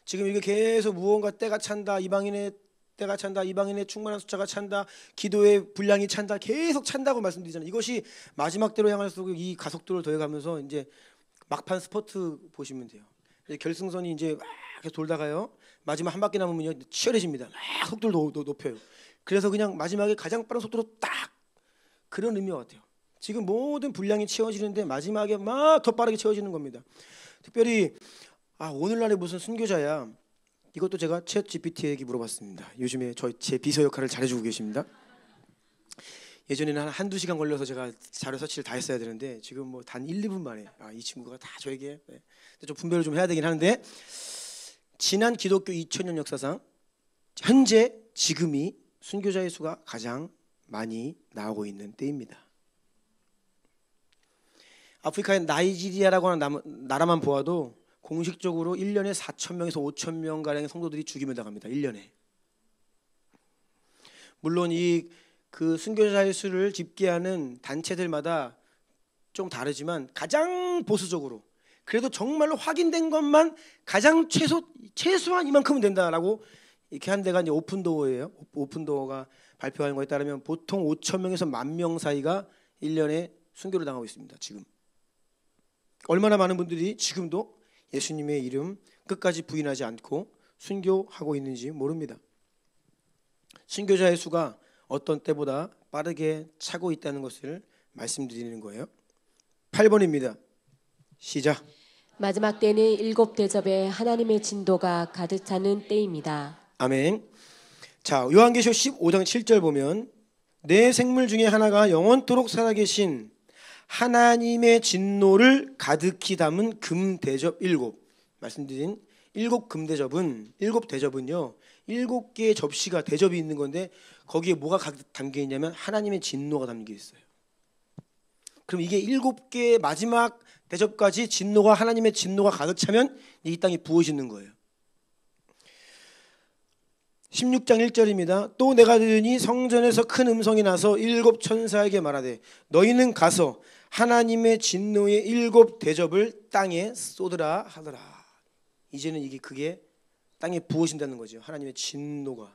지금 이게 계속 무언가 때가 찬다. 이방인의 때가 찬다. 이방인의 충만한 숫자가 찬다. 기도의 분량이 찬다. 계속 찬다고 말씀드리잖아요. 이것이 마지막 때로 향할수록 이 가속도를 더해가면서 이제 막판 스퍼트 보시면 돼요. 이제 결승선이 이제 막 이렇게 돌다가요. 마지막 한 바퀴 남으면요 치열해집니다. 막 속도를 높여요. 그래서 그냥 마지막에 가장 빠른 속도로 딱 그런 의미 같아요. 지금 모든 분량이 채워지는데 마지막에 막 더 빠르게 채워지는 겁니다. 특별히 오늘날에 무슨 순교자야. 이것도 제가 챗 GPT에게 물어봤습니다. 요즘에 제 비서 역할을 잘해주고 계십니다. 예전에는 한두 시간 걸려서 제가 자료 서치를 다 했어야 되는데 지금 뭐 단 1, 2분 만에 이 친구가 다 저에게 좀 분별을 좀 해야 되긴 하는데 지난 기독교 2000년 역사상 현재 지금이 순교자의 수가 가장 많이 나오고 있는 때입니다. 아프리카의 나이지리아라고 하는 나라만 보아도 공식적으로 1년에 4,000명에서 5,000명 가량의 성도들이 죽임을 당합니다. 1년에. 물론 그 순교자의 수를 집계하는 단체들마다 좀 다르지만 가장 보수적으로 그래도 정말로 확인된 것만 가장 최소한 이만큼은 된다라고 이렇게 한 데가 이제 오픈도어예요. 오픈도어가 발표하는 거에 따르면 보통 5,000명에서 10,000명 사이가 1년에 순교를 당하고 있습니다. 지금 얼마나 많은 분들이 지금도 예수님의 이름 끝까지 부인하지 않고 순교하고 있는지 모릅니다. 순교자의 수가 어떤 때보다 빠르게 차고 있다는 것을 말씀드리는 거예요. 8번입니다. 시작. 마지막 때는 7 대접에 하나님의 진도가 가득 차는 때입니다. 아멘. 자, 요한계시록 15장 7절 보면 내 생물 중에 하나가 영원토록 살아계신 하나님의 진노를 가득히 담은 금 대접 7. 말씀드린 7 금대접은 7 대접은요 7개의 접시가 대접이 있는 건데 거기에 뭐가 가득 담겨 있냐면 하나님의 진노가 담겨 있어요. 그럼 이게 7개의 마지막 대접까지 하나님의 진노가 가득 차면 이 땅이 부어지는 거예요. 16장 1절입니다. 또 내가 들으니 성전에서 큰 음성이 나서 7 천사에게 말하되 너희는 가서 하나님의 진노의 7 대접을 땅에 쏟으라 하더라. 이제는 그게 땅에 부어진다는 거죠. 하나님의 진노가.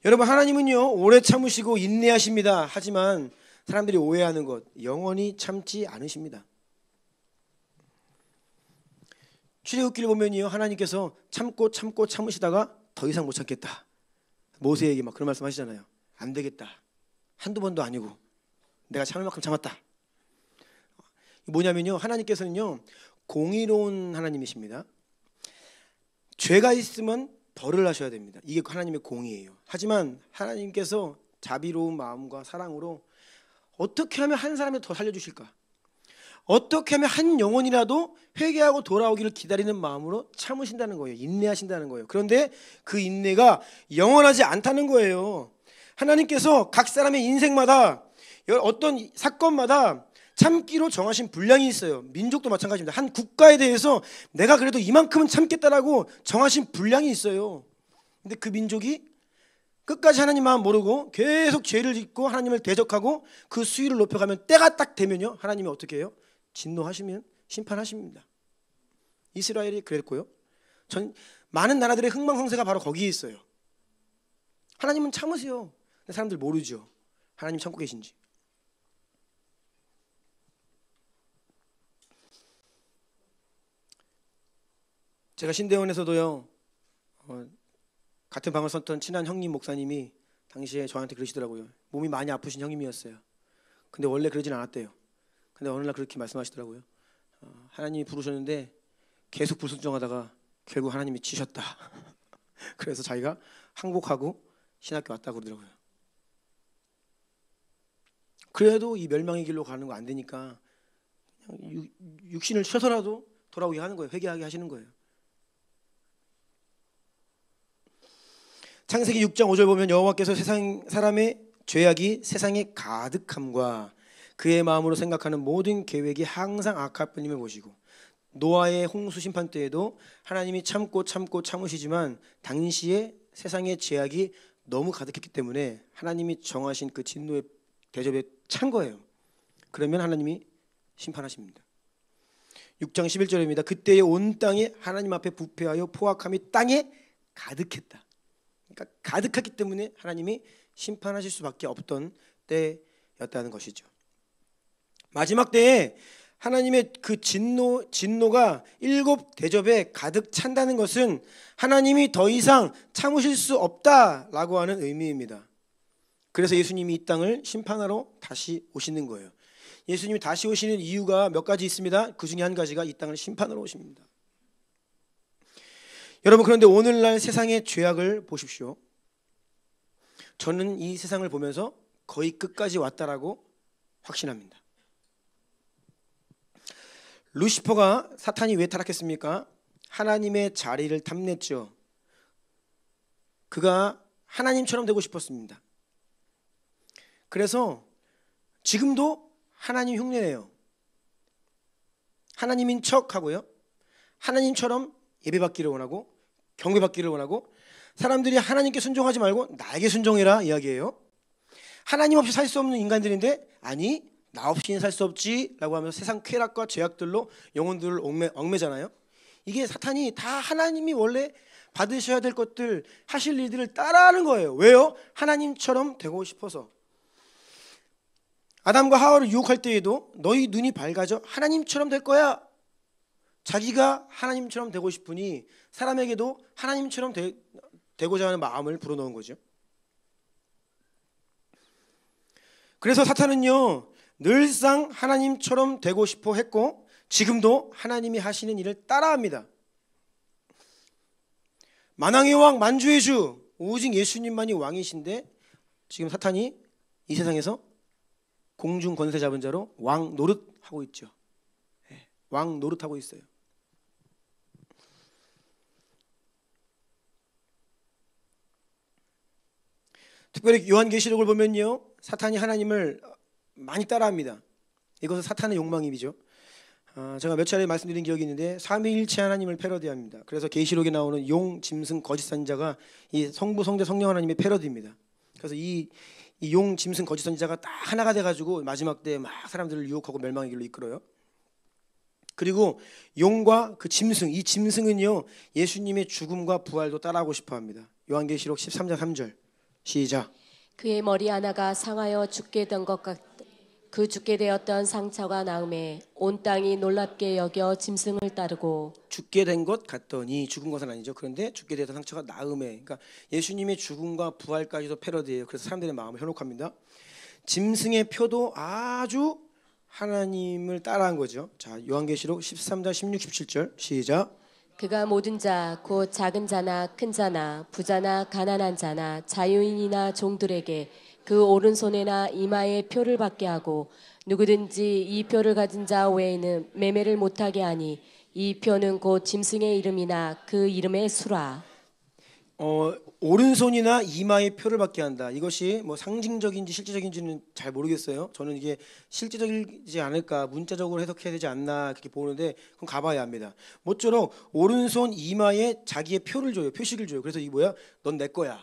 여러분, 하나님은요 오래 참으시고 인내하십니다. 하지만 사람들이 오해하는 것, 영원히 참지 않으십니다. 출애굽기를 보면요 하나님께서 참으시다가 더 이상 못 참겠다. 모세에게 막 그런 말씀 하시잖아요. 안 되겠다. 한두 번도 아니고 내가 참을 만큼 참았다. 뭐냐면요 하나님께서는요 공의로운 하나님이십니다. 죄가 있으면 벌을 하셔야 됩니다. 이게 하나님의 공의예요. 하지만 하나님께서 자비로운 마음과 사랑으로 어떻게 하면 한 사람을 더 살려주실까? 어떻게 하면 한 영혼이라도 회개하고 돌아오기를 기다리는 마음으로 참으신다는 거예요. 인내하신다는 거예요. 그런데 그 인내가 영원하지 않다는 거예요. 하나님께서 각 사람의 인생마다 어떤 사건마다 참기로 정하신 분량이 있어요. 민족도 마찬가지입니다. 한 국가에 대해서 내가 그래도 이만큼은 참겠다라고 정하신 분량이 있어요. 근데 그 민족이 끝까지 하나님 마음 모르고 계속 죄를 짓고 하나님을 대적하고 그 수위를 높여가면 때가 딱 되면요, 하나님이 어떻게 해요? 진노하시면 심판하십니다. 이스라엘이 그랬고요. 많은 나라들의 흥망성쇠가 바로 거기에 있어요. 하나님은 참으세요. 근데 사람들 모르죠, 하나님 참고 계신지. 제가 신대원에서도요, 같은 방을 썼던 친한 형님 목사님이 당시에 저한테 그러시더라고요. 몸이 많이 아프신 형님이었어요. 근데 원래 그러진 않았대요. 근데 어느 날 그렇게 말씀하시더라고요. 하나님이 부르셨는데 계속 불순종하다가 결국 하나님이 치셨다. 그래서 자기가 항복하고 신학교 왔다고 그러더라고요. 그래도 이 멸망의 길로 가는 거 안 되니까 그냥 육신을 쳐서라도 돌아오게 하는 거예요. 회개하게 하시는 거예요. 창세기 6장 5절 보면 여호와께서 사람의 죄악이 세상에 가득함과 그의 마음으로 생각하는 모든 계획이 항상 악할 뿐임을 보시고, 노아의 홍수 심판 때에도 하나님이 참고 참으시지만 당시에 세상의 죄악이 너무 가득했기 때문에 하나님이 정하신 그 진노의 대접에 찬 거예요. 그러면 하나님이 심판하십니다. 6장 11절입니다. 그때에 온 땅이 하나님 앞에 부패하여 포악함이 땅에 가득했다. 그러니까 가득하기 때문에 하나님이 심판하실 수밖에 없던 때였다는 것이죠. 마지막 때에 하나님의 그 진노가 7 대접에 가득 찬다는 것은 하나님이 더 이상 참으실 수 없다라고 하는 의미입니다. 그래서 예수님이 이 땅을 심판하러 다시 오시는 거예요. 예수님이 다시 오시는 이유가 몇 가지 있습니다. 그 중에 한 가지가 이 땅을 심판하러 오십니다. 여러분, 그런데 오늘날 세상의 죄악을 보십시오. 저는 이 세상을 보면서 거의 끝까지 왔다라고 확신합니다. 루시퍼가, 사탄이 왜 타락했습니까? 하나님의 자리를 탐냈죠. 그가 하나님처럼 되고 싶었습니다. 그래서 지금도 하나님 흉내내요. 하나님인 척하고요, 하나님처럼 예배받기를 원하고 경배받기를 원하고, 사람들이 하나님께 순종하지 말고 나에게 순종해라 이야기예요. 하나님 없이 살 수 없는 인간들인데, 아니 나 없이는 살 수 없지 라고 하면서 세상 쾌락과 죄악들로 영혼들을 얽매잖아요. 이게 사탄이 다 하나님이 원래 받으셔야 될 것들, 하실 일들을 따라하는 거예요. 왜요? 하나님처럼 되고 싶어서. 아담과 하와를 유혹할 때에도 너희 눈이 밝아져 하나님처럼 될 거야. 자기가 하나님처럼 되고 싶으니 사람에게도 하나님처럼 되고자 하는 마음을 불어넣은 거죠. 그래서 사탄은요, 늘상 하나님처럼 되고 싶어 했고 지금도 하나님이 하시는 일을 따라합니다. 만왕의 왕, 만주의 주, 오직 예수님만이 왕이신데 지금 사탄이 이 세상에서 공중 권세 잡은 자로 왕 노릇하고 있죠. 왕 노릇하고 있어요. 특별히 요한계시록을 보면요, 사탄이 하나님을 많이 따라합니다. 이것은 사탄의 욕망이죠. 제가 몇 차례 말씀드린 기억이 있는데 삼위일체 하나님을 패러디합니다. 그래서 계시록에 나오는 용, 짐승, 거짓 선지자가 이 성부, 성자, 성령 하나님의 패러디입니다. 그래서 이 용, 짐승, 거짓 선지자가 딱 하나가 돼가지고 마지막 때 막 사람들을 유혹하고 멸망의 길로 이끌어요. 그리고 용과 그 짐승, 이 짐승은요, 예수님의 죽음과 부활도 따라하고 싶어합니다. 요한계시록 13장 3절 시작. 그의 머리 하나가 상하여 죽게 된 것 같. 그 죽게 되었던 상처가 나음에 온 땅이 놀랍게 여겨 짐승을 따르고. 죽게 된 것 같더니, 죽은 것은 아니죠. 그런데 죽게 되었던 상처가 나음에, 그러니까 예수님의 죽음과 부활까지도 패러디예요. 그래서 사람들의 마음을 현혹합니다. 짐승의 표도 아주 하나님을 따라한 거죠. 자, 요한계시록 13장 16, 17절 시작. 그가 모든 자, 곧 작은 자나 큰 자나 부자나 가난한 자나 자유인이나 종들에게 그 오른손에나 이마에 표를 받게 하고, 누구든지 이 표를 가진 자 외에는 매매를 못하게 하니 이 표는 곧 짐승의 이름이나 그 이름의 수라. 오른손이나 이마에 표를 받게 한다. 이것이 뭐 상징적인지 실제적인지는 잘 모르겠어요. 저는 이게 실제적이지 않을까, 문자적으로 해석해야 되지 않나 그렇게 보는데 그럼 가봐야 합니다. 모쪼록 오른손 이마에 자기의 표를 줘요. 표식을 줘요. 그래서 이게 뭐야? 넌 내 거야.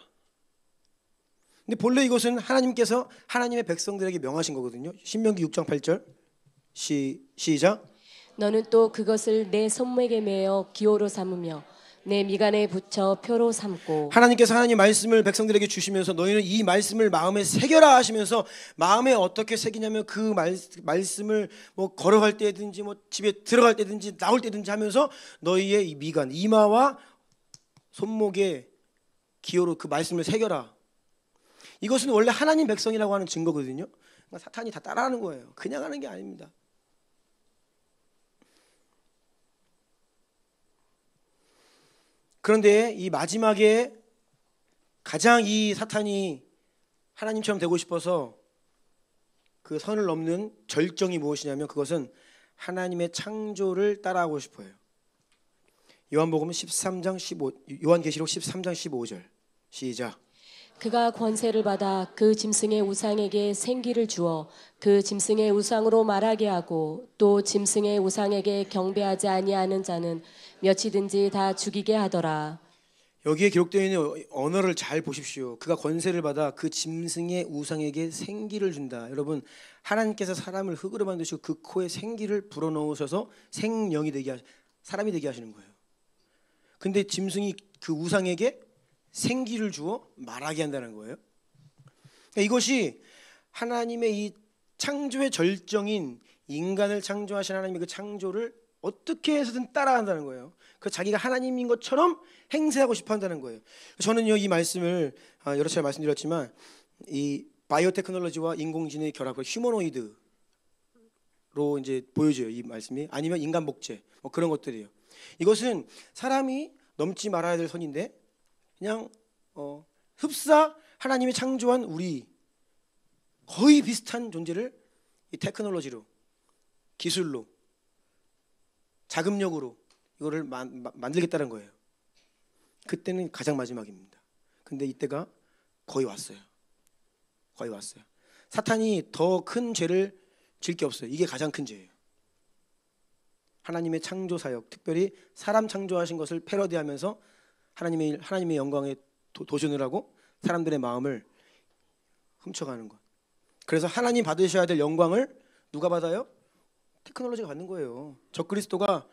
근데 본래 이것은 하나님께서 하나님의 백성들에게 명하신 거거든요. 신명기 6장 8절 시작. 너는 또 그것을 내 손목에 매어 기호로 삼으며 내 미간에 붙여 표로 삼고. 하나님께서 하나님 말씀을 백성들에게 주시면서 너희는 이 말씀을 마음에 새겨라 하시면서 마음에 어떻게 새기냐면 그 말씀을 뭐 걸어갈 때든지 뭐 집에 들어갈 때든지 나올 때든지 하면서 너희의 이 미간 이마와 손목에 기호로 그 말씀을 새겨라. 이것은 원래 하나님 백성이라고 하는 증거거든요. 그러니까 사탄이 다 따라하는 거예요. 그냥 하는 게 아닙니다. 그런데 이 마지막에 가장 이 사탄이 하나님처럼 되고 싶어서 그 선을 넘는 절정이 무엇이냐면 그것은 하나님의 창조를 따라하고 싶어요. 요한복음 13장 15 요한계시록 13장 15절 시작. 그가 권세를 받아 그 짐승의 우상에게 생기를 주어 그 짐승의 우상으로 말하게 하고 또 짐승의 우상에게 경배하지 아니하는 자는 몇이든지 다 죽이게 하더라. 여기에 기록되어 있는 언어를 잘 보십시오. 그가 권세를 받아 그 짐승의 우상에게 생기를 준다. 여러분, 하나님께서 사람을 흙으로 만드시고 그 코에 생기를 불어넣으셔서 생명이 되게 사람이 되게 하시는 거예요. 근데 짐승이 그 우상에게 생기를 주어 말하게 한다는 거예요. 그러니까 이것이 하나님의 이 창조의 절정인 인간을 창조하신 하나님의 그 창조를 어떻게 해서든 따라간다는 거예요. 그 자기가 하나님인 것처럼 행세하고 싶어 한다는 거예요. 저는요 이 말씀을 여러 차례 말씀드렸지만 이 바이오테크놀로지와 인공지능의 결합을 휴머노이드로 이제 보여줘요. 이 말씀이 아니면 인간 복제 뭐 그런 것들이에요. 이것은 사람이 넘지 말아야 될 선인데 그냥 흡사 하나님이 창조한 우리 거의 비슷한 존재를 이 테크놀로지로 기술로 자금력으로 이거를 만들겠다는 거예요. 그때는 가장 마지막입니다. 근데 이때가 거의 왔어요. 거의 왔어요. 사탄이 더 큰 죄를 질 게 없어요. 이게 가장 큰 죄예요. 하나님의 창조 사역, 특별히 사람 창조하신 것을 패러디하면서 하나님의 영광에 도전을 하고 사람들의 마음을 훔쳐가는 것. 그래서 하나님 받으셔야 될 영광을 누가 받아요? 테크놀로지가 받는 거예요. 적그리스도가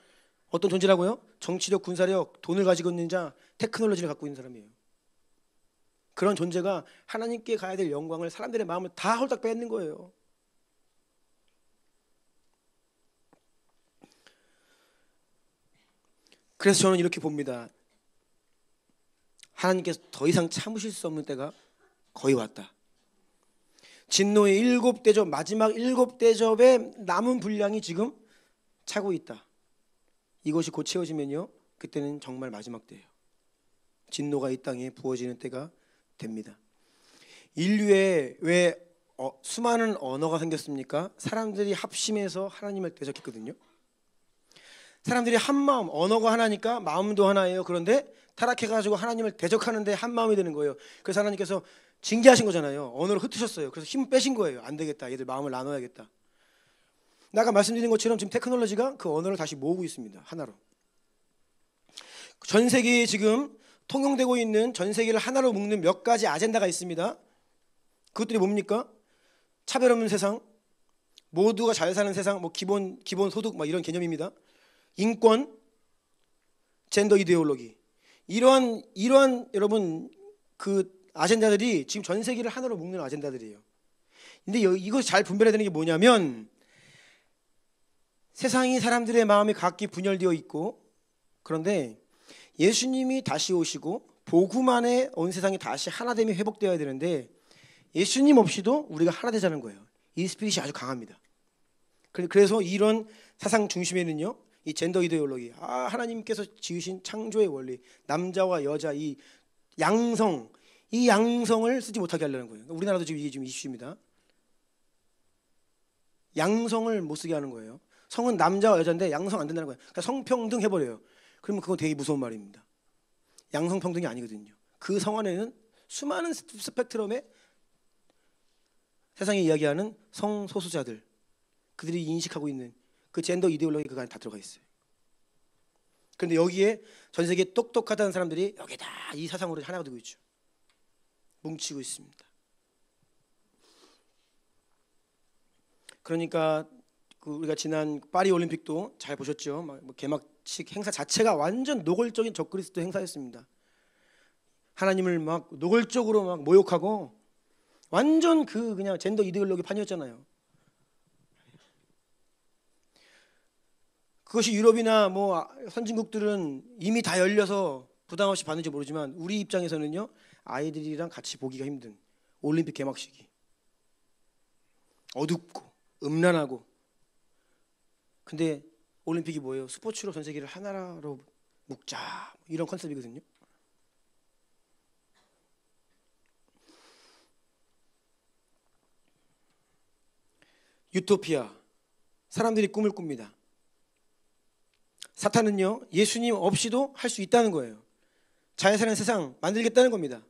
어떤 존재라고요? 정치력, 군사력, 돈을 가지고 있는 자, 테크놀로지를 갖고 있는 사람이에요. 그런 존재가 하나님께 가야 될 영광을 사람들의 마음을 다 홀딱 뺏는 거예요. 그래서 저는 이렇게 봅니다. 하나님께서 더 이상 참으실 수 없는 때가 거의 왔다. 진노의 7대접, 마지막 7대접의 남은 분량이 지금 차고 있다. 이것이 곧 채워지면요, 그때는 정말 마지막 때예요. 진노가 이 땅에 부어지는 때가 됩니다. 인류에 왜 수많은 언어가 생겼습니까? 사람들이 합심해서 하나님을 대적했거든요. 사람들이 한 마음, 언어가 하나니까 마음도 하나예요. 그런데 타락해가지고 하나님을 대적하는데 한 마음이 되는 거예요. 그래서 하나님께서 징계하신 거잖아요. 언어를 흩으셨어요. 그래서 힘 빼신 거예요. 안 되겠다. 얘들 마음을 나눠야겠다. 아까 말씀드린 것처럼 지금 테크놀로지가 그 언어를 다시 모으고 있습니다. 하나로. 전 세계에 지금 통용되고 있는 전 세계를 하나로 묶는 몇 가지 아젠다가 있습니다. 그것들이 뭡니까? 차별 없는 세상, 모두가 잘 사는 세상, 뭐 기본 소득 막 이런 개념입니다. 인권, 젠더 이데올로기. 이러한 여러분 그 아젠다들이 지금 전 세계를 하나로 묶는 아젠다들이에요. 근데 이것이 잘 분별해야 되는 게 뭐냐면 세상이 사람들의 마음이 각기 분열되어 있고 그런데 예수님이 다시 오시고 복음 안에 온 세상이 다시 하나됨이 회복되어야 되는데 예수님 없이도 우리가 하나 되자는 거예요. 이 스피릿이 아주 강합니다. 그래서 이런 사상 중심에는요, 이 젠더 이데올로기, 하나님께서 지으신 창조의 원리, 남자와 여자 이 양성, 이 양성을 쓰지 못하게 하려는 거예요. 우리나라도 지금 이게 이슈입니다. 양성을 못 쓰게 하는 거예요. 성은 남자와 여자인데 양성 안 된다는 거예요. 그러니까 성평등 해버려요. 그러면 그건 되게 무서운 말입니다. 양성평등이 아니거든요. 그 성 안에는 수많은 스펙트럼의 세상이 이야기하는 성소수자들, 그들이 인식하고 있는 그 젠더 이데올로기 그 안에 다 들어가 있어요. 그런데 여기에 전 세계 똑똑하다는 사람들이 여기에 다 이 사상으로 하나가 되고 있죠. 뭉치고 있습니다. 그러니까 우리가 지난 파리 올림픽도 잘 보셨죠. 개막식 행사 자체가 완전 노골적인 적그리스도 행사였습니다. 하나님을 막 노골적으로 막 모욕하고 완전 그냥 젠더 이데올로기 판이었잖아요. 그것이 유럽이나 선진국들은 이미 다 열려서 부담 없이 받는지 모르지만 우리 입장에서는요, 아이들이랑 같이 보기가 힘든 올림픽 개막식이 어둡고 음란하고, 근데 올림픽이 뭐예요? 스포츠로 전 세계를 하나로 묶자, 이런 컨셉이거든요. 유토피아, 사람들이 꿈을 꿉니다. 사탄은요, 예수님 없이도 할 수 있다는 거예요. 자연스러운 세상 만들겠다는 겁니다.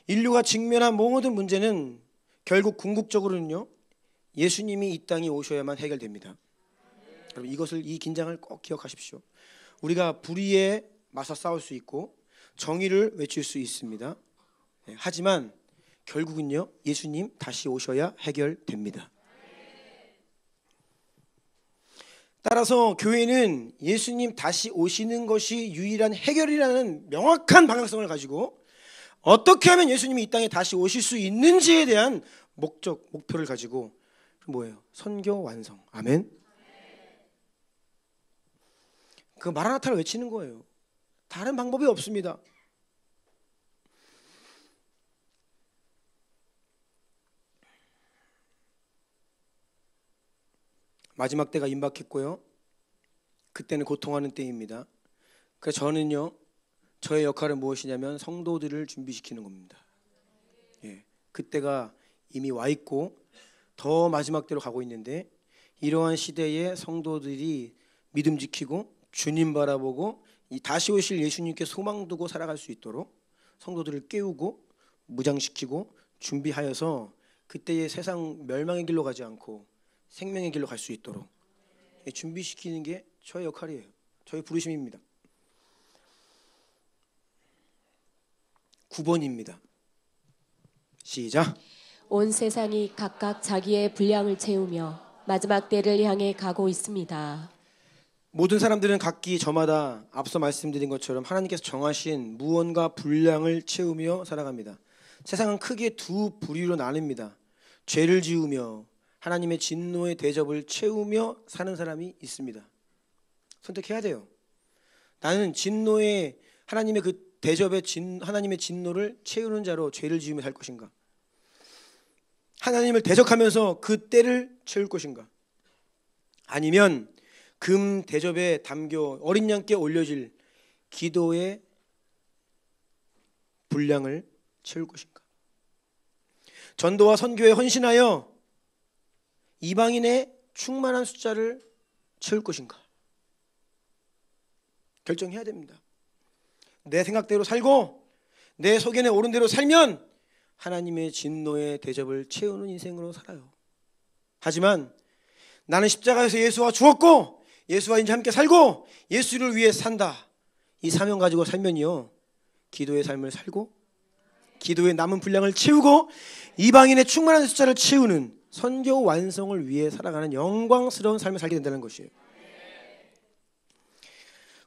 인류가 직면한 모든 문제는 결국 궁극적으로는요, 예수님이 이 땅에 오셔야만 해결됩니다. 여러분, 이 긴장을 꼭 기억하십시오. 우리가 불의에 맞서 싸울 수 있고 정의를 외칠 수 있습니다. 하지만 결국은요, 예수님 다시 오셔야 해결됩니다. 따라서 교회는 예수님 다시 오시는 것이 유일한 해결이라는 명확한 방향성을 가지고 어떻게 하면 예수님이 이 땅에 다시 오실 수 있는지에 대한 목표를 가지고 뭐예요? 선교 완성. 아멘. 그 마라나타를 외치는 거예요. 다른 방법이 없습니다. 마지막 때가 임박했고요. 그때는 고통하는 때입니다. 그래서 저는요, 저의 역할은 무엇이냐면 성도들을 준비시키는 겁니다. 그때가 이미 와 있고 더 마지막 때로 가고 있는데, 이러한 시대에 성도들이 믿음 지키고 주님 바라보고 이 다시 오실 예수님께 소망 두고 살아갈 수 있도록 성도들을 깨우고 무장시키고 준비하여서 그때의 세상 멸망의 길로 가지 않고 생명의 길로 갈 수 있도록 준비시키는 게 저의 역할이에요. 저의 부르심입니다. 9번입니다. 시작. 온 세상이 각각 자기의 분량을 채우며 마지막 때를 향해 가고 있습니다. 모든 사람들은 각기 저마다 앞서 말씀드린 것처럼 하나님께서 정하신 무언가 분량을 채우며 살아갑니다. 세상은 크게 두 부류로 나뉩니다. 죄를 지으며 하나님의 진노의 대접을 채우며 사는 사람이 있습니다. 선택해야 돼요. 나는 진노의 하나님의 그 대접의 하나님의 진노를 채우는 자로 죄를 지으며 살 것인가? 하나님을 대적하면서 그 때를 채울 것인가? 아니면 금 대접에 담겨 어린 양께 올려질 기도의 분량을 채울 것인가? 전도와 선교에 헌신하여 이방인의 충만한 숫자를 채울 것인가? 결정해야 됩니다. 내 생각대로 살고 내 속에 오른 대로 살면 하나님의 진노의 대접을 채우는 인생으로 살아요. 하지만 나는 십자가에서 예수와 죽었고 예수와 이제 함께 살고 예수를 위해 산다, 이 사명 가지고 살면요, 기도의 삶을 살고 기도의 남은 분량을 채우고 이방인의 충만한 숫자를 채우는 선교 완성을 위해 살아가는 영광스러운 삶을 살게 된다는 것이에요.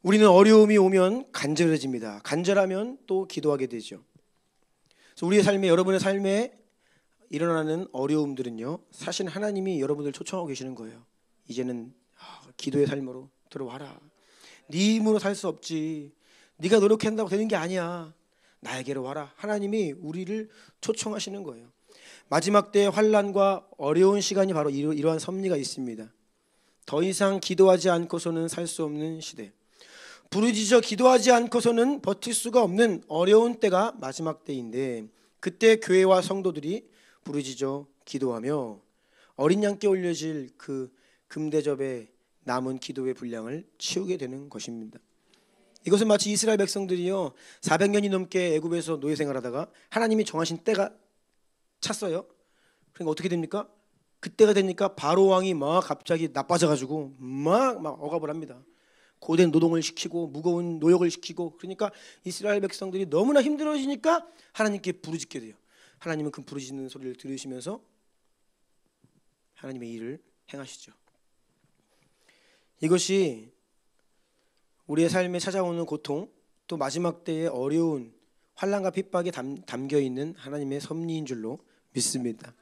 우리는 어려움이 오면 간절해집니다. 간절하면 또 기도하게 되죠. 그래서 우리의 삶에, 여러분의 삶에 일어나는 어려움들은요, 사실 하나님이 여러분을 초청하고 계시는 거예요. 이제는 기도의 삶으로 들어와라. 네 힘으로 살 수 없지. 네가 노력한다고 되는 게 아니야. 나에게로 와라. 하나님이 우리를 초청하시는 거예요. 마지막 때의 환난과 어려운 시간이 바로 이러한 섭리가 있습니다. 더 이상 기도하지 않고서는 살 수 없는 시대, 부르짖어 기도하지 않고서는 버틸 수가 없는 어려운 때가 마지막 때인데, 그때 교회와 성도들이 부르짖어 기도하며 어린 양께 올려질 그 금대접에 남은 기도의 분량을 채우게 되는 것입니다. 이것은 마치 이스라엘 백성들이요 400년이 넘게 애굽에서 노예 생활하다가 하나님이 정하신 때가 찼어요. 그러니까 어떻게 됩니까? 그때가 되니까 바로 왕이 막 갑자기 나빠져가지고 막 억압을 합니다. 고된 노동을 시키고 무거운 노역을 시키고, 그러니까 이스라엘 백성들이 너무나 힘들어지니까 하나님께 부르짖게 돼요. 하나님은 그 부르짖는 소리를 들으시면서 하나님의 일을 행하시죠. 이것이 우리의 삶에 찾아오는 고통, 또 마지막 때의 어려운 환난과 핍박에 담겨 있는 하나님의 섭리인 줄로 믿습니다.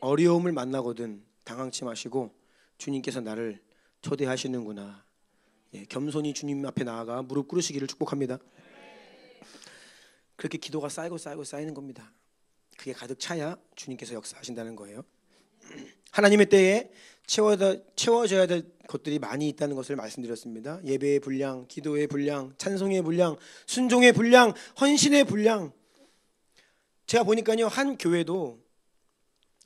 어려움을 만나거든 당황치 마시고 주님께서 나를 초대하시는구나. 겸손히 주님 앞에 나아가 무릎 꿇으시기를 축복합니다. 그렇게 기도가 쌓이고 쌓이는 겁니다. 그게 가득 차야 주님께서 역사하신다는 거예요. 하나님의 때에 채워져야 될 것들이 많이 있다는 것을 말씀드렸습니다. 예배의 분량, 기도의 분량, 찬송의 분량, 순종의 분량, 헌신의 분량. 제가 보니까요, 한 교회도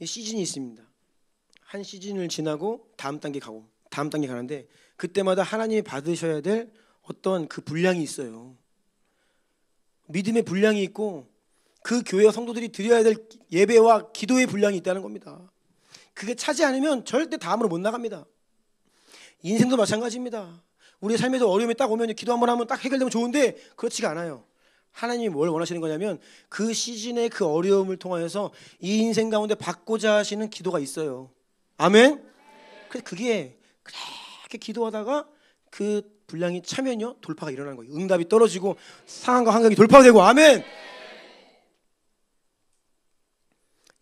시즌이 있습니다. 한 시즌을 지나고 다음 단계 가는데 그때마다 하나님이 받으셔야 될 어떤 그 분량이 있어요. 믿음의 분량이 있고 그 교회와 성도들이 드려야 될 예배와 기도의 분량이 있다는 겁니다. 그게 차지 않으면 절대 다음으로 못 나갑니다. 인생도 마찬가지입니다. 우리의 삶에서 어려움이 딱 오면 기도 한번 하면 딱 해결되면 좋은데 그렇지가 않아요. 하나님이 뭘 원하시는 거냐면 그 시즌의 그 어려움을 통하여서 이 인생 가운데 받고자 하시는 기도가 있어요. 아멘? 그래서 그게 그렇게 기도하다가 그 분량이 차면요 돌파가 일어나는 거예요. 응답이 떨어지고 상황과 환경이 돌파되고. 아멘!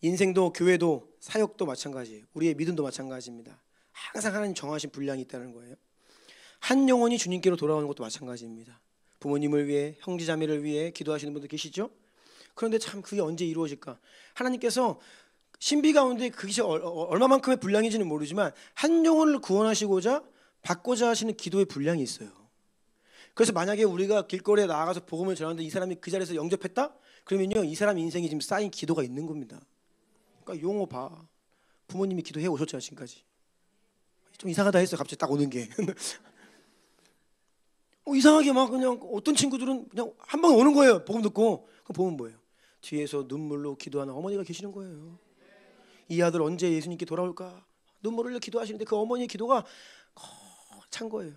인생도 교회도 사역도 마찬가지예요. 우리의 믿음도 마찬가지입니다. 항상 하나님 정하신 분량이 있다는 거예요. 한 영혼이 주님께로 돌아오는 것도 마찬가지입니다. 부모님을 위해, 형제자매를 위해 기도하시는 분들 계시죠? 그런데 참 그게 언제 이루어질까? 하나님께서 신비 가운데 그것이 얼마만큼의 분량인지는 모르지만 한 영혼을 구원하시고자 받고자 하시는 기도의 분량이 있어요. 그래서 만약에 우리가 길거리에 나가서 복음을 전하는데 이 사람이 그 자리에서 영접했다? 그러면요 이 사람 인생에 지금 쌓인 기도가 있는 겁니다. 그러니까 용어 봐. 부모님이 기도해 오셨잖아 지금까지. 좀 이상하다 했어 갑자기 딱 오는 게. 이상하게 막 그냥 어떤 친구들은 그냥 한 방에 오는 거예요. 복음 듣고. 그럼 보면 뭐예요? 뒤에서 눈물로 기도하는 어머니가 계시는 거예요. 이 아들 언제 예수님께 돌아올까? 눈물을 흘려 기도하시는데 그 어머니의 기도가 찬 거예요.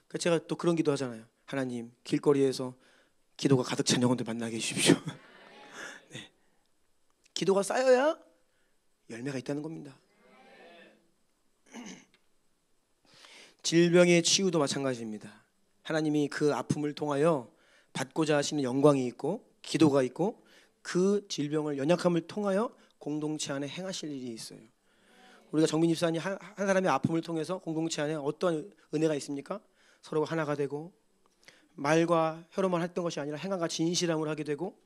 그러니까 제가 또 그런 기도 하잖아요. 하나님 길거리에서 기도가 가득 찬 영혼들 만나게 해주십시오. 네. 기도가 쌓여야 열매가 있다는 겁니다. 질병의 치유도 마찬가지입니다. 하나님이 그 아픔을 통하여 받고자 하시는 영광이 있고 기도가 있고 그 질병을 연약함을 통하여 공동체 안에 행하실 일이 있어요. 우리가 정민 집사님 한 사람의 아픔을 통해서 공동체 안에 어떤 은혜가 있습니까? 서로가 하나가 되고 말과 혀로만 했던 것이 아니라 행함과 진실함을 하게 되고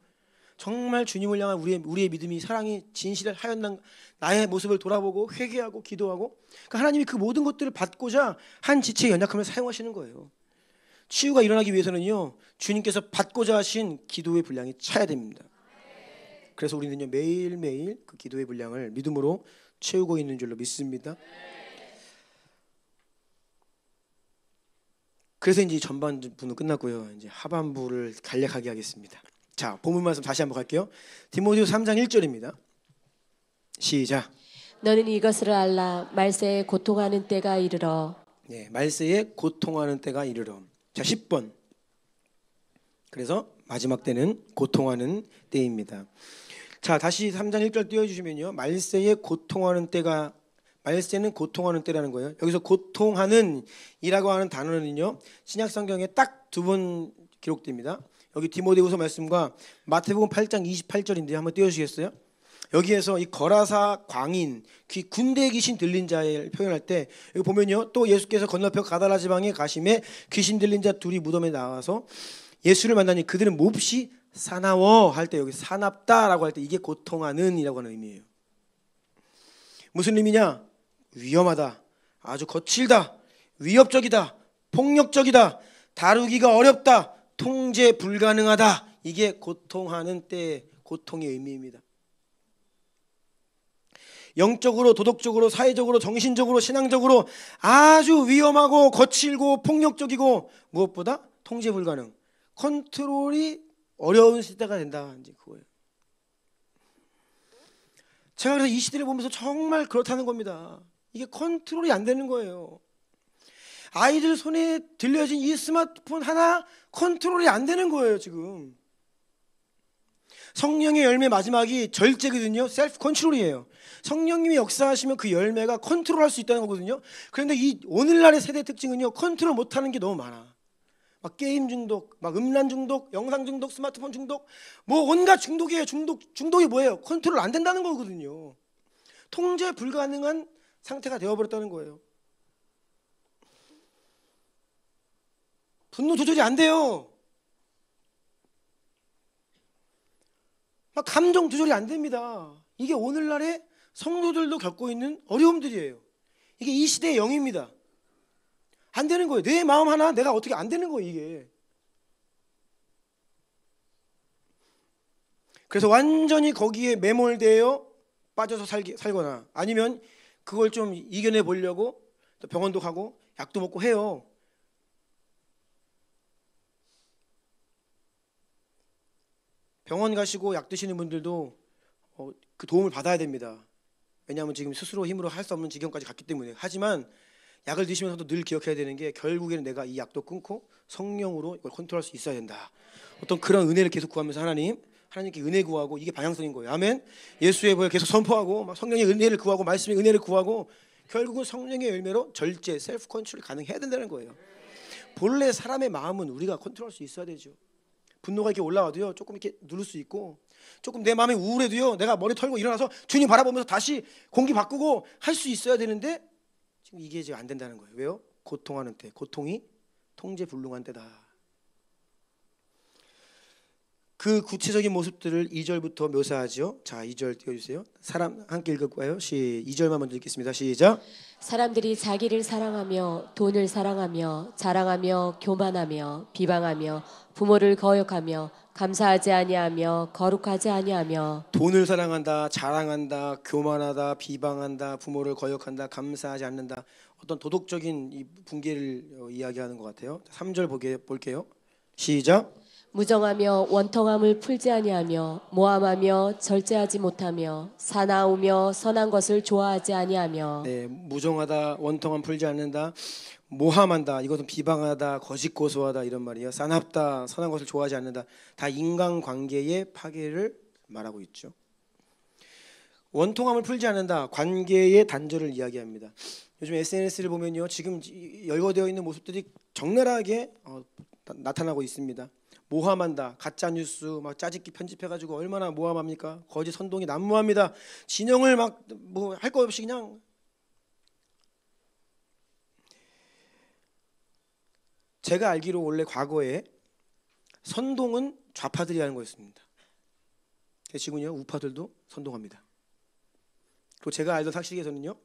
정말 주님을 향한 우리의 믿음이 사랑이 진실하였나 나의 모습을 돌아보고 회개하고 기도하고 그러니까 하나님이 그 모든 것들을 받고자 한 지체의 연약함을 사용하시는 거예요. 치유가 일어나기 위해서는요 주님께서 받고자 하신 기도의 분량이 차야 됩니다. 그래서 우리는요 매일매일 그 기도의 분량을 믿음으로 채우고 있는 줄로 믿습니다. 그래서 이제 전반부는 끝났고요. 이제 하반부를 간략하게 하겠습니다. 자, 본문 말씀 다시 한번 갈게요. 디모데후서 3장 1절입니다. 시작. 너는 이것을 알라. 말세에 고통하는 때가 이르러. 네, 말세에 고통하는 때가 이르러. 자, 10번. 그래서 마지막 때는 고통하는 때입니다. 자, 다시 3장 1절 띄워주시면요. 말세에 고통하는 때가 말세는 고통하는 때라는 거예요. 여기서 고통하는 이라고 하는 단어는요. 신약 성경에 딱 두 번 기록됩니다. 여기 디모데후서 말씀과 마태복음 8장 28절인데 한번 띄워주시겠어요? 여기에서 이 거라사 광인 군대에 귀신 들린 자를 표현할 때 여기 보면요. 또 예수께서 건너편 가다라 지방에 가심에 귀신 들린 자 둘이 무덤에 나와서 예수를 만나니 그들은 몹시 사나워 할 때 여기 사납다라고 할 때 이게 고통하는 이라고 하는 의미예요. 무슨 의미냐? 위험하다, 아주 거칠다, 위협적이다, 폭력적이다, 다루기가 어렵다, 통제 불가능하다. 이게 고통하는 때의 고통의 의미입니다. 영적으로, 도덕적으로, 사회적으로, 정신적으로, 신앙적으로 아주 위험하고 거칠고 폭력적이고 무엇보다 통제 불가능, 컨트롤이 어려운 시대가 된다. 이제 그거예요. 제가 그래서 이 시대를 보면서 정말 그렇다는 겁니다. 이게 컨트롤이 안 되는 거예요. 아이들 손에 들려진 이 스마트폰 하나 컨트롤이 안 되는 거예요. 지금 성령의 열매 마지막이 절제거든요. 셀프 컨트롤이에요. 성령님이 역사하시면 그 열매가 컨트롤할 수 있다는 거거든요. 그런데 이 오늘날의 세대 특징은요, 컨트롤 못하는 게 너무 많아. 막 게임 중독, 막 음란 중독, 영상 중독, 스마트폰 중독, 뭐 온갖 중독이에요. 중독이 뭐예요? 컨트롤 안 된다는 거거든요. 통제 불가능한 상태가 되어버렸다는 거예요. 분노 조절이 안 돼요. 막 감정 조절이 안 됩니다. 이게 오늘날의 성도들도 겪고 있는 어려움들이에요. 이게 이 시대의 영입니다. 안 되는 거예요. 내 마음 하나 내가 어떻게 안 되는 거예요, 이게. 그래서 완전히 거기에 매몰되어 빠져서 살거나 아니면 그걸 좀 이겨내 보려고 병원도 가고 약도 먹고 해요. 병원 가시고 약 드시는 분들도 그 도움을 받아야 됩니다. 왜냐하면 지금 스스로 힘으로 할 수 없는 지경까지 갔기 때문에. 하지만 약을 드시면서도 늘 기억해야 되는 게 결국에는 내가 이 약도 끊고 성령으로 이걸 컨트롤할 수 있어야 된다. 어떤 그런 은혜를 계속 구하면서 하나님께 은혜 구하고, 이게 방향성인 거예요. 아멘. 예수의 보혈 계속 선포하고 막 성령의 은혜를 구하고 말씀의 은혜를 구하고 결국은 성령의 열매로 절제, 셀프 컨트롤이 가능해야 된다는 거예요. 본래 사람의 마음은 우리가 컨트롤할 수 있어야 되죠. 분노가 이렇게 올라와도요, 조금 이렇게 누를 수 있고, 조금 내 마음이 우울해도요, 내가 머리 털고 일어나서 주님 바라보면서 다시 공기 바꾸고 할 수 있어야 되는데 지금 이게 지금 안 된다는 거예요. 왜요? 고통하는 때, 고통이 통제 불능한 때다. 그 구체적인 모습들을 2절부터 묘사하죠. 자, 2절 띄워주세요. 사람 함께 읽을까요? 2절만 먼저 읽겠습니다. 시작. 사람들이 자기를 사랑하며 돈을 사랑하며 자랑하며 교만하며 비방하며 부모를 거역하며 감사하지 아니하며 거룩하지 아니하며. 돈을 사랑한다, 자랑한다, 교만하다, 비방한다, 부모를 거역한다, 감사하지 않는다. 어떤 도덕적인 이 붕괴를 이야기하는 것 같아요. 3절 볼게요. 시작. 무정하며 원통함을 풀지 아니하며 모함하며 절제하지 못하며 사나우며 선한 것을 좋아하지 아니하며. 네, 무정하다, 원통함 풀지 않는다, 모함한다, 이것은 비방하다, 거짓 고소하다 이런 말이에요. 사납다, 선한 것을 좋아하지 않는다. 다 인간관계의 파괴를 말하고 있죠. 원통함을 풀지 않는다, 관계의 단절을 이야기합니다. 요즘 SNS를 보면요, 지금 열거되어 있는 모습들이 적나라하게 나타나고 있습니다. 모함한다, 가짜 뉴스 막 짜집기 편집해가지고 얼마나 모함합니까? 거짓 선동이 난무합니다. 진영을 막 뭐 할 거 없이 그냥. 제가 알기로 원래 과거에 선동은 좌파들이 하는 거였습니다. 지금은요, 우파들도 선동합니다. 그리고 제가 알던 상식에서는요,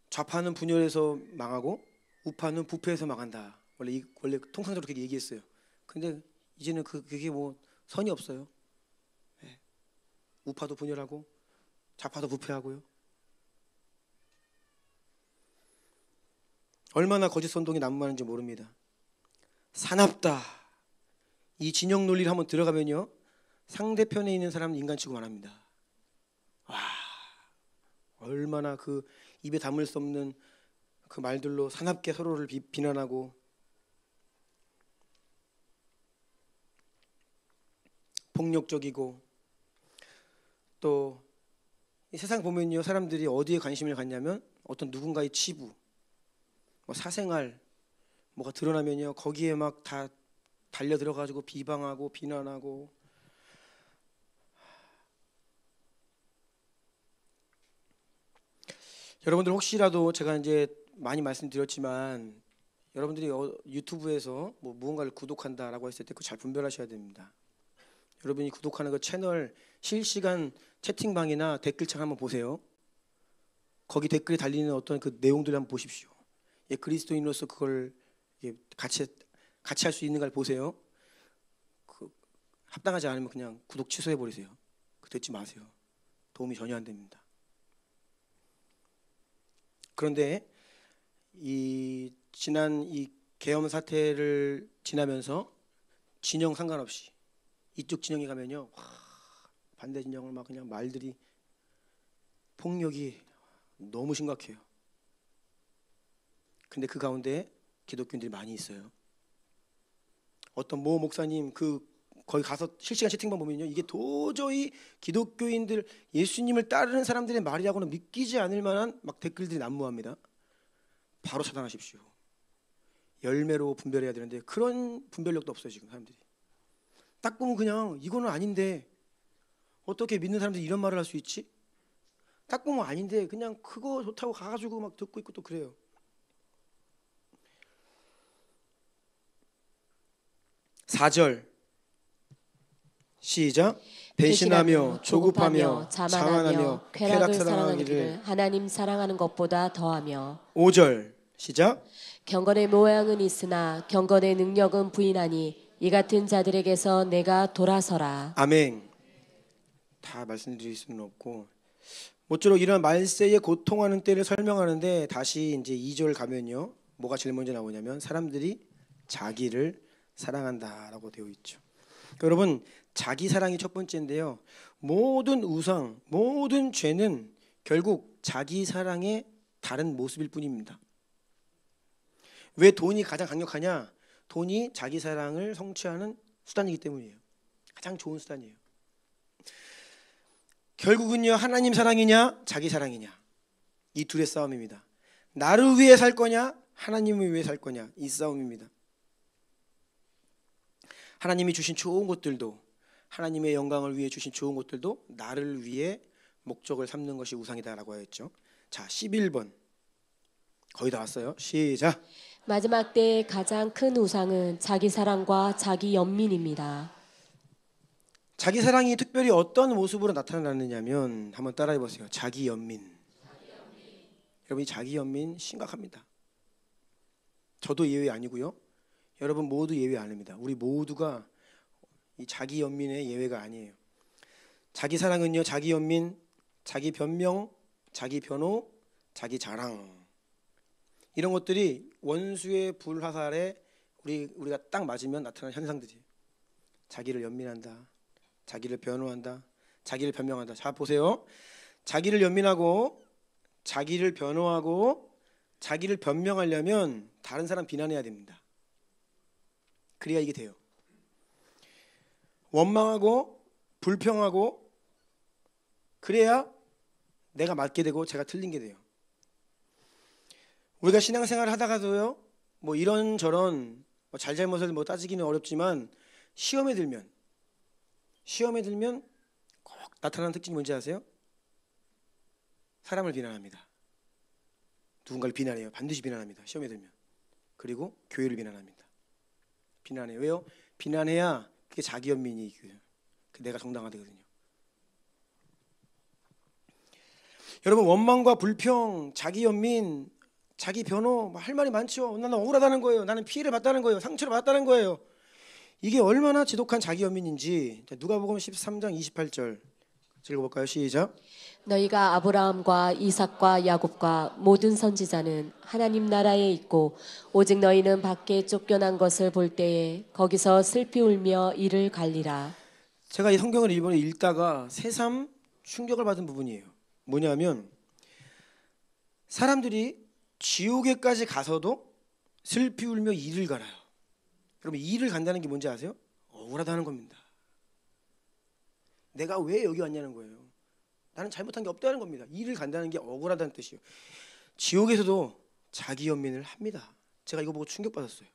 좌파는 분열해서 망하고 우파는 부패해서 망한다. 원래 통상적으로 그렇게 얘기했어요. 근데 이제는 그게 뭐 선이 없어요. 네. 우파도 분열하고 좌파도 부패하고요. 얼마나 거짓 선동이 난무하는지 모릅니다. 사납다, 이 진영 논리를 한번 들어가면요, 상대편에 있는 사람은 인간 취급 안 합니다. 와, 얼마나 그 입에 담을 수 없는 그 말들로 사납게 서로를 비난하고. 폭력적이고. 또 이 세상 보면요, 사람들이 어디에 관심을 갖냐면 어떤 누군가의 치부, 뭐 사생활 뭐가 드러나면요, 거기에 막 다 달려 들어가지고 비방하고 비난하고. 여러분들 혹시라도 제가 이제 많이 말씀드렸지만, 여러분들이 유튜브에서 뭐 무언가를 구독한다라고 했을 때 그거 잘 분별하셔야 됩니다. 여러분이 구독하는 그 채널 실시간 채팅방이나 댓글창 한번 보세요. 거기 댓글에 달리는 어떤 그 내용들을 한번 보십시오. 예, 그리스도인으로서 그걸 같이 할 수 있는가를 보세요. 합당하지 않으면 그냥 구독 취소해 버리세요. 듣지 마세요. 도움이 전혀 안 됩니다. 그런데 이 지난 이 계엄 사태를 지나면서 진영 상관없이 이쪽 진영에 가면요, 반대 진영을 막 그냥 말들이 폭력이 너무 심각해요. 근데 그 가운데 기독교인들이 많이 있어요. 어떤 모 목사님 거기 가서 실시간 채팅방 보면요, 이게 도저히 기독교인들 예수님을 따르는 사람들의 말이라고는 믿기지 않을 만한 막 댓글들이 난무합니다. 바로 차단하십시오. 열매로 분별해야 되는데 그런 분별력도 없어요. 지금 사람들이 딱 보면 그냥 이거는 아닌데 어떻게 믿는 사람들이 이런 말을 할 수 있지? 딱 보면 아닌데 그냥 그거 좋다고 가가지고 막 듣고 있고 또 그래요. (4절) 시작. 배신하며 조급하며 자만하며 쾌락을 사랑하기를 하나님 사랑하는 것보다 더하며. (5절) 시작. 경건의 모양은 있으나 경건의 능력은 부인하니 이 같은 자들에게서 내가 돌아서라. 아멘. 다 말씀드릴 수는 없고 모쪼록 이런 말세에 고통하는 때를 설명하는데 다시 이제 2절 가면요, 뭐가 제일 먼저 나오냐면 사람들이 자기를 사랑한다라고 되어 있죠. 그러니까 여러분, 자기 사랑이 첫 번째인데요, 모든 우상, 모든 죄는 결국 자기 사랑의 다른 모습일 뿐입니다. 왜 돈이 가장 강력하냐? 돈이 자기 사랑을 성취하는 수단이기 때문이에요. 가장 좋은 수단이에요. 결국은요, 하나님 사랑이냐 자기 사랑이냐, 이 둘의 싸움입니다. 나를 위해 살 거냐 하나님을 위해 살 거냐, 이 싸움입니다. 하나님이 주신 좋은 것들도, 하나님의 영광을 위해 주신 좋은 것들도 나를 위해 목적을 삼는 것이 우상이다라고 하였죠. 자, 11번 거의 다 왔어요. 시작. 마지막 때의 가장 큰 우상은 자기 사랑과 자기 연민입니다. 자기 사랑이 특별히 어떤 모습으로 나타나느냐면 한번 따라해 보세요. 자기 연민. 여러분, 이 자기 연민 심각합니다. 저도 예외 아니고요, 여러분 모두 예외 아닙니다. 우리 모두가 이 자기 연민의 예외가 아니에요. 자기 사랑은요, 자기 연민, 자기 변명, 자기 변호, 자기 자랑, 이런 것들이 원수의 불화살에 우리가 딱 맞으면 나타나는 현상들이에요. 자기를 연민한다, 자기를 변호한다, 자기를 변명한다. 자, 보세요. 자기를 연민하고 자기를 변호하고 자기를 변명하려면 다른 사람 비난해야 됩니다. 그래야 이게 돼요. 원망하고 불평하고 그래야 내가 맞게 되고 제가 틀린 게 돼요. 우리가 신앙생활을 하다가도요, 뭐 이런저런 잘잘못을 뭐 따지기는 어렵지만 시험에 들면 꼭 나타나는 특징이 뭔지 아세요? 사람을 비난합니다. 누군가를 비난해요. 반드시 비난합니다. 시험에 들면. 그리고 교회를 비난합니다. 비난해요. 왜요? 비난해야 그게 자기 연민이 내가 정당화되거든요. 여러분, 원망과 불평, 자기 연민, 자기 변호, 할 말이 많죠. 나는 억울하다는 거예요. 나는 피해를 받다는 거예요. 상처를 받다는 거예요. 이게 얼마나 지독한 자기 연민인지 누가복음 13장 28절 읽어볼까요? 시작. 너희가 아브라함과 이삭과 야곱과 모든 선지자는 하나님 나라에 있고 오직 너희는 밖에 쫓겨난 것을 볼 때에 거기서 슬피 울며 이를 갈리라. 제가 이 성경을 이번에 읽다가 새삼 충격을 받은 부분이에요. 뭐냐면 사람들이 지옥에까지 가서도 슬피 울며 이를 갈아요. 여러분, 이를 간다는 게 뭔지 아세요? 억울하다는 겁니다. 내가 왜 여기 왔냐는 거예요. 나는 잘못한 게 없다는 겁니다. 이를 간다는 게 억울하다는 뜻이에요. 지옥에서도 자기 연민을 합니다. 제가 이거 보고 충격받았어요.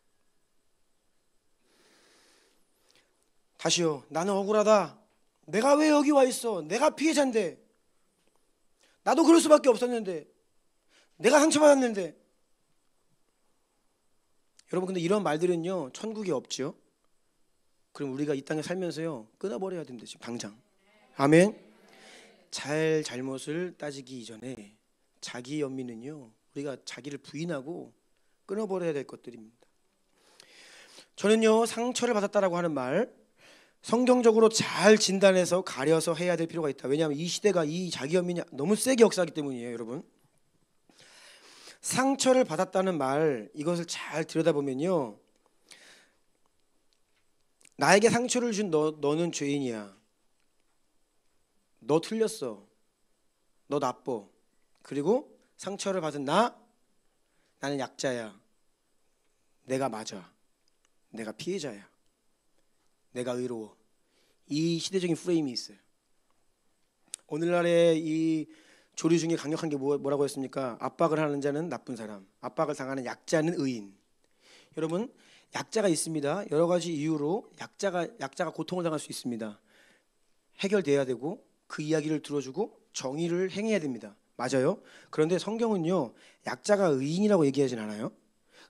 다시요. 나는 억울하다. 내가 왜 여기 와 있어? 내가 피해자인데. 나도 그럴 수밖에 없었는데. 내가 상처받았는데. 여러분, 근데 이런 말들은요, 천국에 없죠. 그럼 우리가 이 땅에 살면서요, 끊어버려야 됩니다. 지금 당장. 아멘. 잘못을 따지기 이전에 자기 연민은요, 우리가 자기를 부인하고 끊어버려야 될 것들입니다. 저는요, 상처를 받았다라고 하는 말 성경적으로 잘 진단해서 가려서 해야 될 필요가 있다. 왜냐하면 이 시대가 이 자기 연민이 너무 세게 역사하기 때문이에요. 여러분, 상처를 받았다는 말, 이것을 잘 들여다보면요, 나에게 상처를 준 너는 죄인이야. 너 틀렸어. 너 나빠. 그리고 상처를 받은 나는 약자야. 내가 맞아. 내가 피해자야. 내가 의로워. 이 시대적인 프레임이 있어요. 오늘날의 이 조류 중에 강력한 게 뭐라고 했습니까? 압박을 하는 자는 나쁜 사람, 압박을 당하는 약자는 의인. 여러분, 약자가 있습니다. 여러 가지 이유로 약자가 고통을 당할 수 있습니다. 해결돼야 되고 그 이야기를 들어주고 정의를 행해야 됩니다. 맞아요. 그런데 성경은요, 약자가 의인이라고 얘기하진 않아요.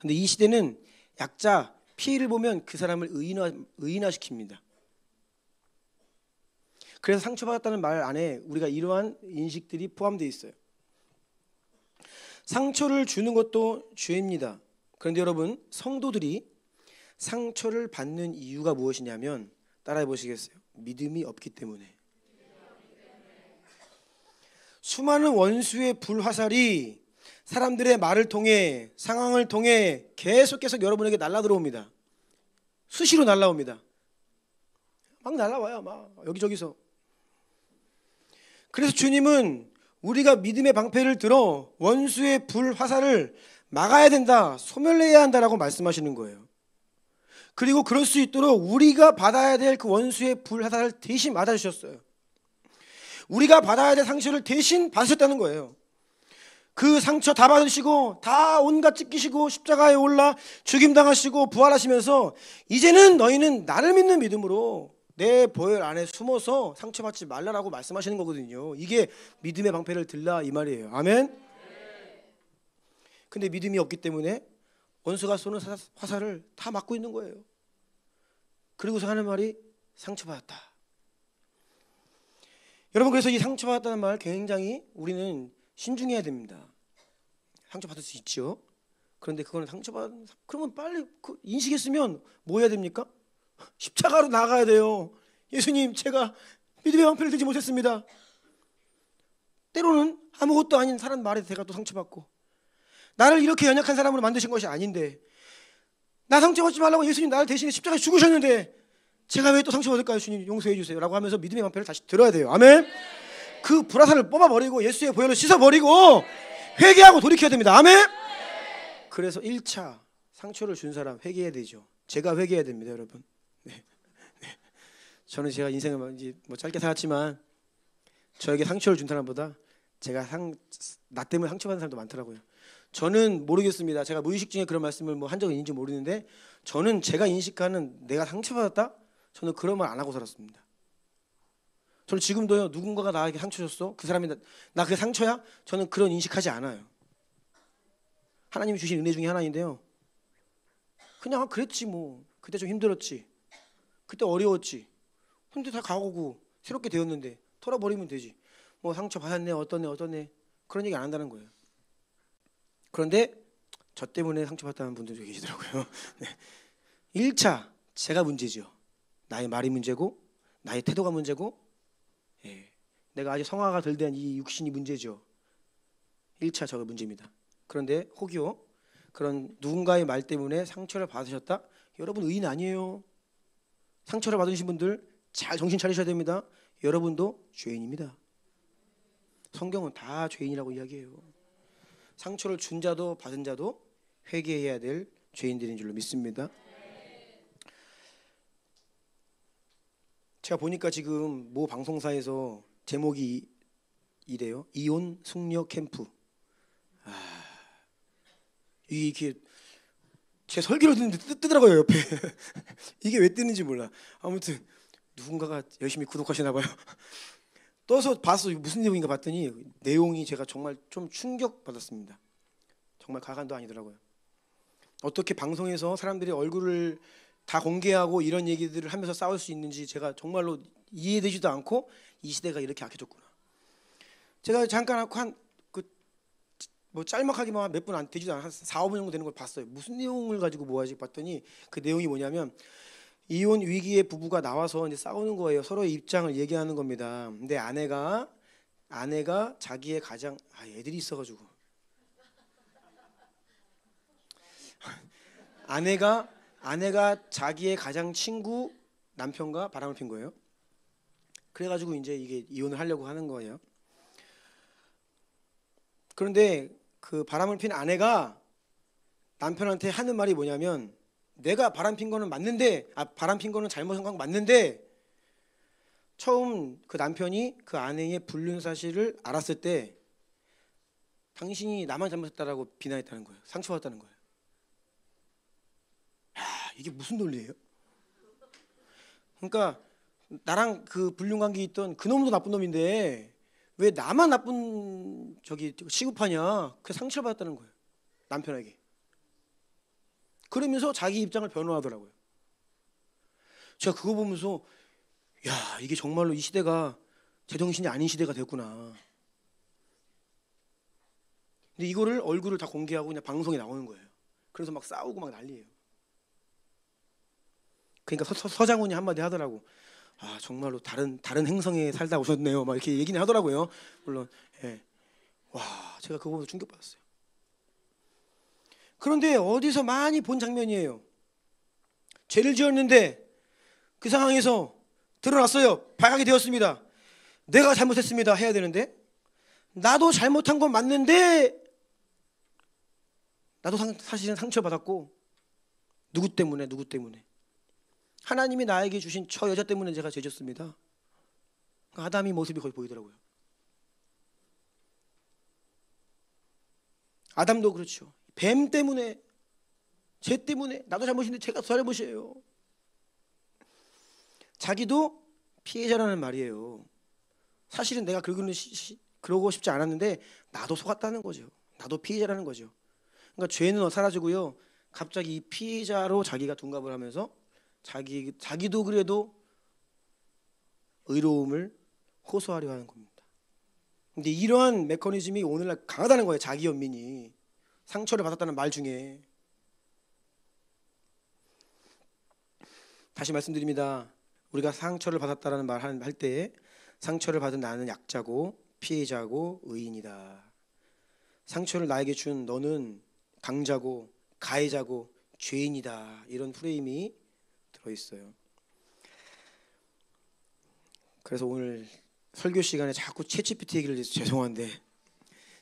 근데 이 시대는 약자, 피해를 보면 그 사람을 의인화시킵니다. 그래서 상처받았다는 말 안에 우리가 이러한 인식들이 포함되어 있어요. 상처를 주는 것도 죄입니다. 그런데 여러분, 성도들이 상처를 받는 이유가 무엇이냐면, 따라해 보시겠어요? 믿음이 없기 때문에. 수많은 원수의 불화살이 사람들의 말을 통해, 상황을 통해 계속 여러분에게 날라 들어옵니다. 수시로 날라옵니다. 막 날라와요. 막 여기저기서. 그래서 주님은 우리가 믿음의 방패를 들어 원수의 불화살을 막아야 된다, 소멸해야 한다라고 말씀하시는 거예요. 그리고 그럴 수 있도록 우리가 받아야 될 그 원수의 불화살을 대신 맞아주셨어요. 우리가 받아야 될 상처를 대신 받으셨다는 거예요. 그 상처 다 받으시고 다 온갖 찢기시고 십자가에 올라 죽임당하시고 부활하시면서 이제는 너희는 나를 믿는 믿음으로 내 보혈 안에 숨어서 상처받지 말라라고 말씀하시는 거거든요. 이게 믿음의 방패를 들라 이 말이에요. 아멘. 근데 믿음이 없기 때문에 원수가 쏘는 화살을 다 맞고 있는 거예요. 그리고서 하는 말이 상처받았다. 여러분, 그래서 이 상처받았다는 말 굉장히 우리는 신중해야 됩니다. 상처받을 수 있죠. 그런데 그거는 그러면 빨리 인식했으면 뭐 해야 됩니까? 십자가로 나가야 돼요. 예수님, 제가 믿음의 방패를 들지 못했습니다. 때로는 아무것도 아닌 사람 말에 제가 또 상처받고, 나를 이렇게 연약한 사람으로 만드신 것이 아닌데, 나 상처받지 말라고 예수님 나를 대신에 십자가에 죽으셨는데 제가 왜 또 상처받을까요? 주님 용서해 주세요 라고 하면서 믿음의 방패를 다시 들어야 돼요. 아멘. 그 불화살을 뽑아버리고 예수의 보혈로 씻어버리고 회개하고 돌이켜야 됩니다. 아멘. 그래서 1차 상처를 준 사람 회개해야 되죠. 제가 회개해야 됩니다, 여러분. 네. 저는 제가 인생을 뭐 짧게 살았지만 저에게 상처를 준 사람보다 나 때문에 상처받은 사람도 많더라고요. 저는 모르겠습니다. 제가 무의식 중에 그런 말씀을 한 적이 있는지 모르는데, 저는 제가 인식하는 내가 상처받았다? 저는 그런 말 안 하고 살았습니다. 저는 지금도요, 누군가가 나에게 상처 줬어? 그 사람이 나 그게 상처야? 저는 그런 인식하지 않아요. 하나님이 주신 은혜 중에 하나인데요, 그냥 그랬지 뭐, 그때 좀 힘들었지, 그때 어려웠지, 근데 다 가고 새롭게 되었는데 털어버리면 되지, 뭐 상처 받았네, 어떠네 그런 얘기 안 한다는 거예요. 그런데 저 때문에 상처받았다는 분들도 계시더라고요. 네. 1차 제가 문제죠. 나의 말이 문제고 나의 태도가 문제고, 내가 아직 성화가 덜 된 이 육신이 문제죠. 1차 저가 문제입니다. 그런데 혹여 그런 누군가의 말 때문에 상처를 받으셨다? 여러분 의인 아니에요. 상처를 받으신 분들 잘 정신 차리셔야 됩니다. 여러분도 죄인입니다. 성경은 다 죄인이라고 이야기해요. 상처를 준 자도 받은 자도 회개해야 될 죄인들인 줄로 믿습니다. 제가 보니까 지금 모 방송사에서 제목이 이래요. 이혼 숙녀 캠프. 이게 제 설교를 듣는데 뜨더라고요, 옆에. 이게 왜 뜨는지 몰라. 아무튼 누군가가 열심히 구독하시나 봐요. 떠서 봤어. 무슨 내용인가 봤더니 내용이 제가 정말 좀 충격받았습니다. 정말 가관도 아니더라고요. 어떻게 방송에서 사람들이 얼굴을 다 공개하고 이런 얘기들을 하면서 싸울 수 있는지 제가 정말로 이해되지도 않고, 이 시대가 이렇게 악해졌구나. 제가 잠깐 뭐 짤막하게 몇 분 안 되지도 않아, 한 4, 5분 정도 되는 걸 봤어요. 무슨 내용을 가지고 뭐하지 봤더니 그 내용이 뭐냐면, 이혼 위기의 부부가 나와서 이제 싸우는 거예요. 서로의 입장을 얘기하는 겁니다. 근데 아내가 자기의 애들이 있어가지고 아내가 자기의 가장 친구 남편과 바람을 핀 거예요. 그래가지고 이제 이게 이혼을 하려고 하는 거예요. 그런데 그 바람을 핀 아내가 남편한테 하는 말이 뭐냐면, 내가 바람 핀 거는 맞는데, 바람 핀 거는 잘못한 건 맞는데, 처음 그 남편이 그 아내의 불륜 사실을 알았을 때 당신이 나만 잘못했다라고 비난했다는 거예요. 상처받았다는 거예요. 야, 이게 무슨 논리예요? 그러니까 나랑 그 불륜 관계 있던 그 놈도 나쁜 놈인데 왜 나만 나쁜 취급하냐? 그 상처를 받았다는 거예요. 남편에게. 그러면서 자기 입장을 변호하더라고요. 제가 그거 보면서 야, 이게 정말로 이 시대가 제정신이 아닌 시대가 됐구나. 근데 이거를 얼굴을 다 공개하고 그냥 방송에 나오는 거예요. 그래서 막 싸우고 막 난리예요. 그러니까 서장훈이 한마디 하더라고. 아, 정말로 다른 행성에 살다 오셨네요. 막 이렇게 얘기는 하더라고요. 물론, 예. 와, 제가 그거 보면서 충격받았어요. 그런데 어디서 많이 본 장면이에요. 죄를 지었는데 그 상황에서 드러났어요. 발각이 되었습니다. 내가 잘못했습니다 해야 되는데, 나도 잘못한 건 맞는데 나도 사실은 상처받았고, 누구 때문에 하나님이 나에게 주신 저 여자 때문에 제가 죄졌습니다. 아담이 모습이 거의 보이더라고요. 아담도 그렇죠. 뱀 때문에, 쟤 때문에, 나도 잘못인데 제가 더 잘못이에요. 자기도 피해자라는 말이에요. 사실은 내가 그러고 싶지 않았는데 나도 속았다는 거죠. 나도 피해자라는 거죠. 그러니까 죄는 사라지고요, 갑자기 이 피해자로 자기가 둔갑을 하면서 자기도 그래도 의로움을 호소하려 하는 겁니다. 근데 이러한 메커니즘이 오늘날 강하다는 거예요. 자기 연민이 상처를 받았다는 말 중에. 다시 말씀드립니다. 우리가 상처를 받았다는 말 할 때 상처를 받은 나는 약자고 피해자고 의인이다. 상처를 나에게 준 너는 강자고 가해자고 죄인이다. 이런 프레임이 들어있어요. 그래서 오늘 설교 시간에 자꾸 챗GPT 얘기를 해서 죄송한데,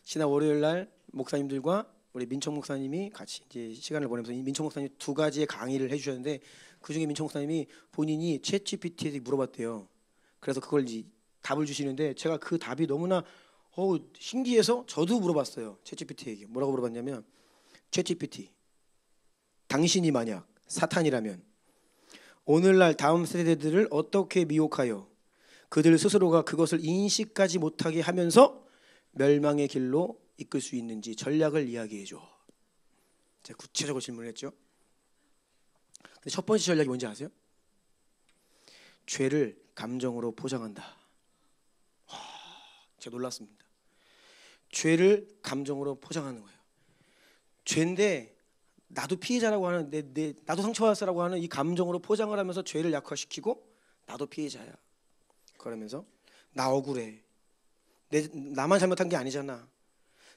지난 월요일 날 목사님들과 우리 민청 목사님이 같이 이제 시간을 보내면서 이 민청 목사님이 두 가지의 강의를 해주셨는데, 그 중에 민청 목사님이 본인이 챗GPT에 물어봤대요. 그래서 그걸 이제 답을 주시는데, 제가 그 답이 너무나 신기해서 저도 물어봤어요. 챗GPT에게 뭐라고 물어봤냐면, 챗GPT, 당신이 만약 사탄이라면 오늘날 다음 세대들을 어떻게 미혹하여 그들 스스로가 그것을 인식하지 못하게 하면서 멸망의 길로 이끌 수 있는지 전략을 이야기해줘. 제가 구체적으로 질문을 했죠. 근데 첫 번째 전략이 뭔지 아세요? 죄를 감정으로 포장한다. 와, 제가 놀랐습니다. 죄를 감정으로 포장하는 거예요. 죄인데 나도 피해자라고 하는, 나도 상처받았어라고 하는 이 감정으로 포장을 하면서 죄를 약화시키고, 나도 피해자야 그러면서 나 억울해, 나만 잘못한 게 아니잖아,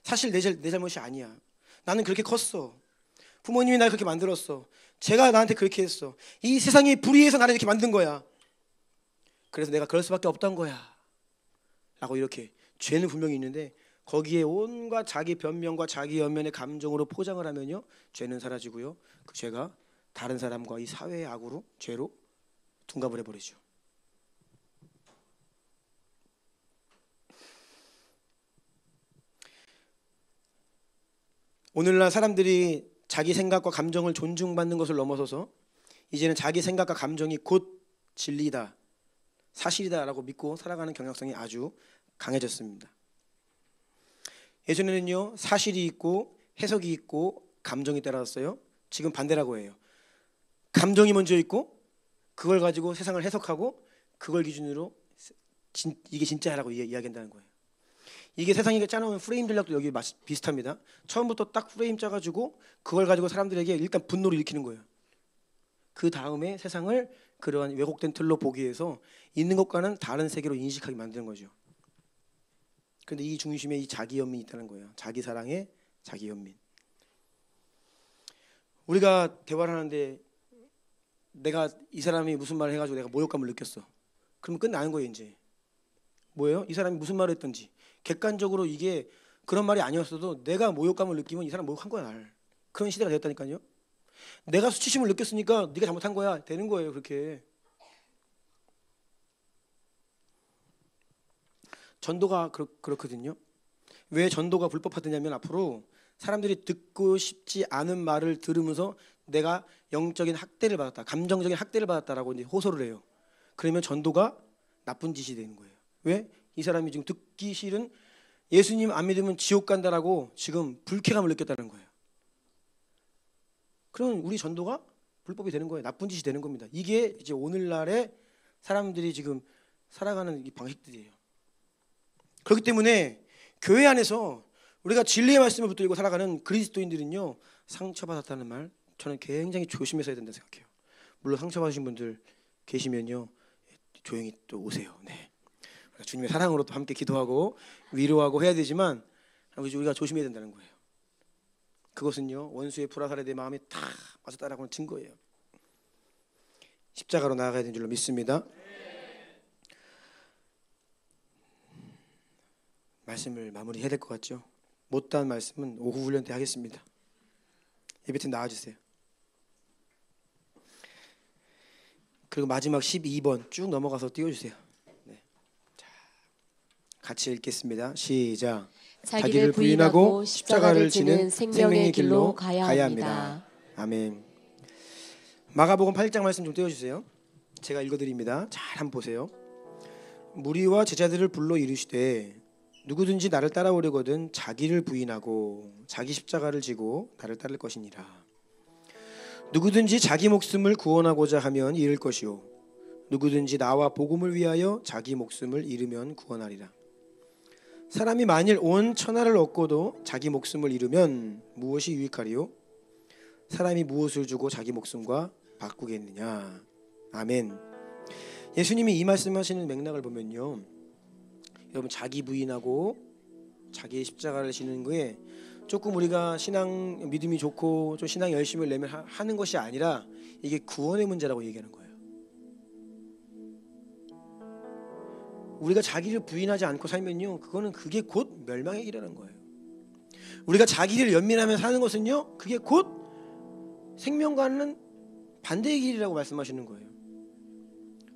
사실 내 잘못이 아니야, 나는 그렇게 컸어, 부모님이 날 그렇게 만들었어, 제가 나한테 그렇게 했어, 이 세상이 불의해서 나를 이렇게 만든 거야, 그래서 내가 그럴 수밖에 없던 거야 라고, 이렇게 죄는 분명히 있는데 거기에 온갖 자기 변명과 자기 연면의 감정으로 포장을 하면요, 죄는 사라지고요, 그 죄가 다른 사람과 이 사회의 악으로, 죄로 둔갑을 해버리죠. 오늘날 사람들이 자기 생각과 감정을 존중받는 것을 넘어서서 이제는 자기 생각과 감정이 곧 진리다, 사실이다라고 믿고 살아가는 경향성이 아주 강해졌습니다. 예전에는요, 사실이 있고 해석이 있고 감정이 따라왔어요. 지금 반대라고 해요. 감정이 먼저 있고 그걸 가지고 세상을 해석하고 그걸 기준으로 이게 진짜라고 이야기한다는 거예요. 이게 세상이 짜놓은 프레임 전략도 여기 비슷합니다. 처음부터 딱 프레임 짜가지고 그걸 가지고 사람들에게 일단 분노를 일으키는 거예요. 그 다음에 세상을 그러한 왜곡된 틀로 보기 위해서 있는 것과는 다른 세계로 인식하게 만드는 거죠. 그런데 이 중심에 이 자기 연민이 있다는 거예요. 자기 사랑의 자기 연민. 우리가 대화를 하는데 내가 이 사람이 무슨 말을 해가지고 내가 모욕감을 느꼈어. 그러면 끝나는 거예요. 이제 뭐예요? 이 사람이 무슨 말을 했던지 객관적으로 이게 그런 말이 아니었어도 내가 모욕감을 느끼면 이 사람 모욕한 거야. 날. 그런 시대가 되었다니까요. 내가 수치심을 느꼈으니까 네가 잘못한 거야 되는 거예요. 그렇게. 전도가 그렇거든요. 왜 전도가 불법화되냐면 앞으로 사람들이 듣고 싶지 않은 말을 들으면서 내가 영적인 학대를 받았다, 감정적인 학대를 받았다라고 이제 호소를 해요. 그러면 전도가 나쁜 짓이 되는 거예요. 왜? 이 사람이 지금 듣기 싫은 예수님 안 믿으면 지옥 간다라고 지금 불쾌감을 느꼈다는 거예요. 그럼 우리 전도가 불법이 되는 거예요. 나쁜 짓이 되는 겁니다. 이게 이제 오늘날의 사람들이 지금 살아가는 이 방식들이에요. 그렇기 때문에 교회 안에서 우리가 진리의 말씀을 붙들고 살아가는 그리스도인들은요, 상처받았다는 말 저는 굉장히 조심해서 해야 된다고 생각해요. 물론 상처받으신 분들 계시면요, 조용히 또 오세요. 네. 주님의 사랑으로 또 함께 기도하고 위로하고 해야 되지만 우리가 조심해야 된다는 거예요. 그것은요, 원수의 불화살에 내 마음이 다 맞았다라고 하는 증거예요. 십자가로 나아가야 되는 줄로 믿습니다. 말씀을 마무리해야 될 것 같죠? 못다한 말씀은 오후 훈련 때 하겠습니다. 예배팀 나와주세요. 그리고 마지막 12번 쭉 넘어가서 띄워주세요. 네. 자, 같이 읽겠습니다. 시작. 자기를 부인하고 십자가를 지는 생명의 길로 가야 합니다. 아멘. 마가복음 8장 말씀 좀 띄워주세요. 제가 읽어드립니다. 잘 한번 보세요. 무리와 제자들을 불러 이르시되 누구든지 나를 따라오려거든 자기를 부인하고 자기 십자가를 지고 나를 따를 것이니라. 누구든지 자기 목숨을 구원하고자 하면 잃을 것이요 누구든지 나와 복음을 위하여 자기 목숨을 잃으면 구원하리라. 사람이 만일 온 천하를 얻고도 자기 목숨을 잃으면 무엇이 유익하리요? 사람이 무엇을 주고 자기 목숨과 바꾸겠느냐. 아멘. 예수님이 이 말씀하시는 맥락을 보면요, 여러분 자기 부인하고 자기의 십자가를 지는 거에 조금 우리가 신앙 믿음이 좋고 좀 신앙 열심을 내면 하는 것이 아니라 이게 구원의 문제라고 얘기하는 거예요. 우리가 자기를 부인하지 않고 살면요, 그게 곧 멸망의 길이라는 거예요. 우리가 자기를 연민하며 사는 것은요, 그게 곧 생명과는 반대의 길이라고 말씀하시는 거예요.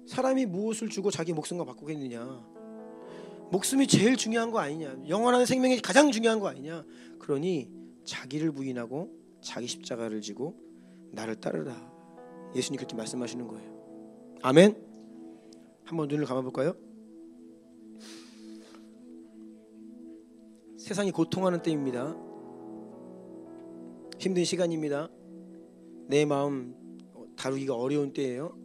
사람이 무엇을 주고 자기 목숨과 바꾸겠느냐. 목숨이 제일 중요한 거 아니냐. 영원한 생명이 가장 중요한 거 아니냐. 그러니 자기를 부인하고 자기 십자가를 지고 나를 따르라. 예수님 그렇게 말씀하시는 거예요. 아멘. 한번 눈을 감아볼까요? 세상이 고통하는 때입니다. 힘든 시간입니다. 내 마음 다루기가 어려운 때예요.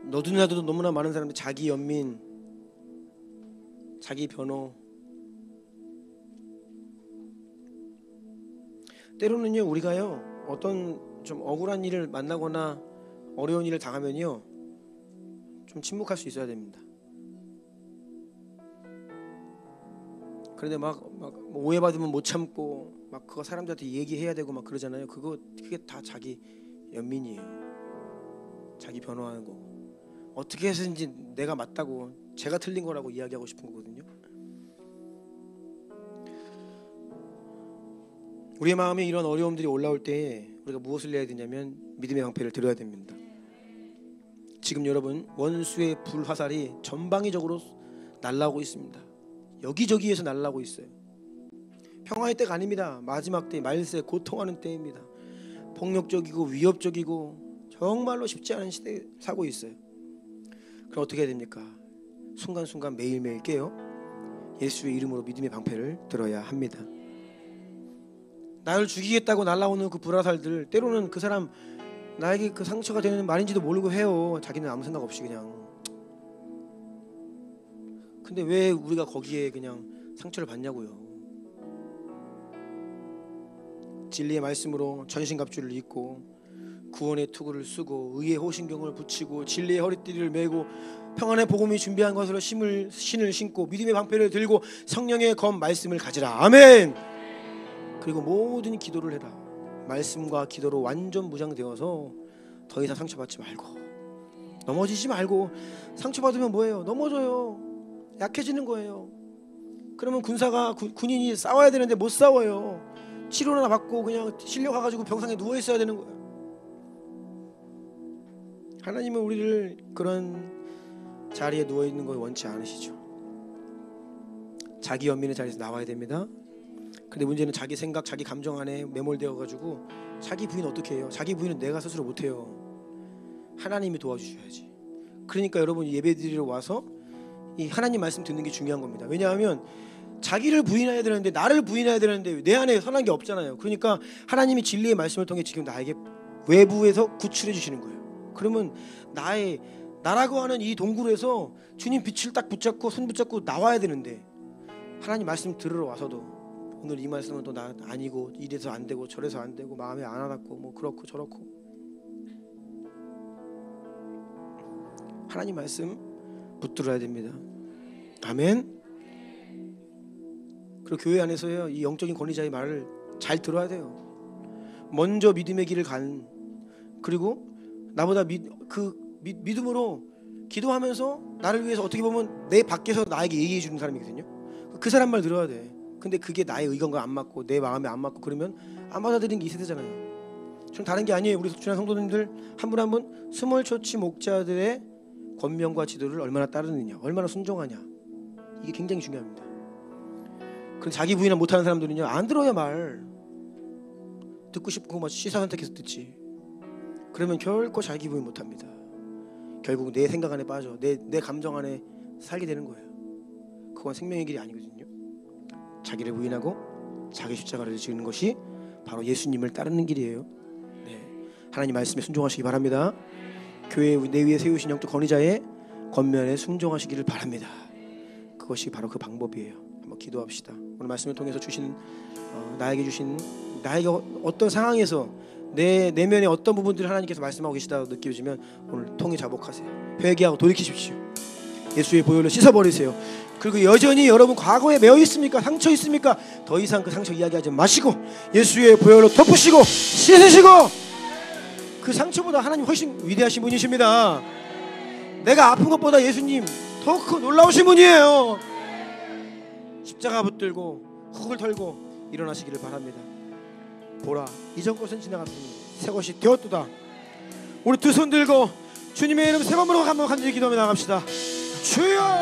너도 나도 너무나 많은 사람들이 자기 연민, 자기 변호, 때로는요 우리가요 어떤 좀 억울한 일을 만나거나 어려운 일을 당하면요 좀 침묵할 수 있어야 됩니다. 그런데 막 오해받으면 못 참고 막 그거 사람들한테 얘기해야 되고 막 그러잖아요. 그게 다 자기 연민이에요. 자기 변호하는 거고 어떻게 해서든지 내가 맞다고 제가 틀린 거라고 이야기하고 싶은 거거든요. 우리의 마음에 이런 어려움들이 올라올 때 우리가 무엇을 해야 되냐면 믿음의 방패를 들어야 됩니다. 지금 여러분 원수의 불화살이 전방위적으로 날아오고 있습니다. 여기저기에서 날아오고 있어요. 평화의 때가 아닙니다. 마지막 때 말세 고통하는 때입니다. 폭력적이고 위협적이고 정말로 쉽지 않은 시대에 살고 있어요. 그럼 어떻게 해야 됩니까? 순간순간 매일매일 깨어 예수의 이름으로 믿음의 방패를 들어야 합니다. 나를 죽이겠다고 날아오는 그 불화살들, 때로는 그 사람 나에게 그 상처가 되는 말인지도 모르고 해요. 자기는 아무 생각 없이 그냥. 근데 왜 우리가 거기에 그냥 상처를 받냐고요. 진리의 말씀으로 전신갑주를 입고 구원의 투구를 쓰고 의의 호신경을 붙이고 진리의 허리띠를 메고 평안의 복음이 준비한 것으로 신을 신고 믿음의 방패를 들고 성령의 검 말씀을 가지라. 아멘. 그리고 모든 기도를 해라. 말씀과 기도로 완전 무장되어서 더 이상 상처받지 말고, 넘어지지 말고. 상처받으면 뭐예요? 넘어져요. 약해지는 거예요. 그러면 군인이 싸워야 되는데 못 싸워요. 치료나 받고 그냥 실려가가지고 병상에 누워 있어야 되는 거예요. 하나님은 우리를 그런 자리에 누워 있는 걸 원치 않으시죠. 자기 연민의 자리에서 나와야 됩니다. 근데 문제는 자기 생각, 자기 감정 안에 매몰되어가지고 자기 부인 어떻게 해요? 자기 부인은 내가 스스로 못해요. 하나님이 도와주셔야지. 그러니까 여러분 예배드리러 와서 이 하나님 말씀 듣는 게 중요한 겁니다. 왜냐하면 자기를 부인해야 되는데, 나를 부인해야 되는데 내 안에 선한 게 없잖아요. 그러니까 하나님이 진리의 말씀을 통해 지금 나에게 외부에서 구출해 주시는 거예요. 그러면 나라고 하는 이 동굴에서 주님 빛을 딱 붙잡고 손 붙잡고 나와야 되는데, 하나님 말씀 들으러 와서도 오늘 이 말씀은 또 나 아니고, 이래서 안 되고 저래서 안 되고 마음에 안 와닿고 뭐 그렇고 저렇고. 하나님 말씀 붙들어야 됩니다. 아멘. 그리고 교회 안에서요, 이 영적인 권위자의 말을 잘 들어야 돼요. 먼저 믿음의 길을 간, 그리고 나보다 믿음으로 기도하면서 나를 위해서 어떻게 보면 내 밖에서 나에게 얘기해 주는 사람이거든요. 그 사람 말 들어야 돼. 근데 그게 나의 의견과 안 맞고 내 마음에 안 맞고 그러면 안 받아들이는 게 이 세대잖아요. 전 다른 게 아니에요. 우리 속죄한 성도님들 한 분 한 분 스몰처치 목자들의 권면과 지도를 얼마나 따르느냐, 얼마나 순종하냐, 이게 굉장히 중요합니다. 그럼 자기 부인을 못하는 사람들은요, 안 들어요. 말 듣고 싶고 막 시사선택해서 듣지. 그러면 결코 자기 부인 못합니다. 결국 내 생각 안에 빠져 내 감정 안에 살게 되는 거예요. 그건 생명의 길이 아니거든요. 자기를 부인하고 자기 십자가를 지는 것이 바로 예수님을 따르는 길이에요. 네. 하나님 말씀에 순종하시기 바랍니다. 교회 내 위에 세우신 영적 권위자의 권면에 순종하시기를 바랍니다. 그것이 바로 그 방법이에요. 한번 기도합시다. 오늘 말씀을 통해서 주신 나에게 어떤 상황에서 내 내면의 어떤 부분들을 하나님께서 말씀하고 계시다고 느껴지면 오늘 통해 자복하세요. 회개하고 돌이키십시오. 예수의 보혈로 씻어버리세요. 그리고 여전히 여러분 과거에 매여 있습니까? 상처 있습니까? 더 이상 그 상처 이야기하지 마시고 예수의 보혈로 덮으시고 씻으시고. 그 상처보다 하나님 훨씬 위대하신 분이십니다. 내가 아픈 것보다 예수님 더 큰 놀라우신 분이에요. 십자가 붙들고 흙을 털고 일어나시기를 바랍니다. 보라, 이전 것은 지나갔으니 새 것이 되었도다. 우리 두 손 들고 주님의 이름 세 번으로 한번 간절히 기도하며 나갑시다. 주여!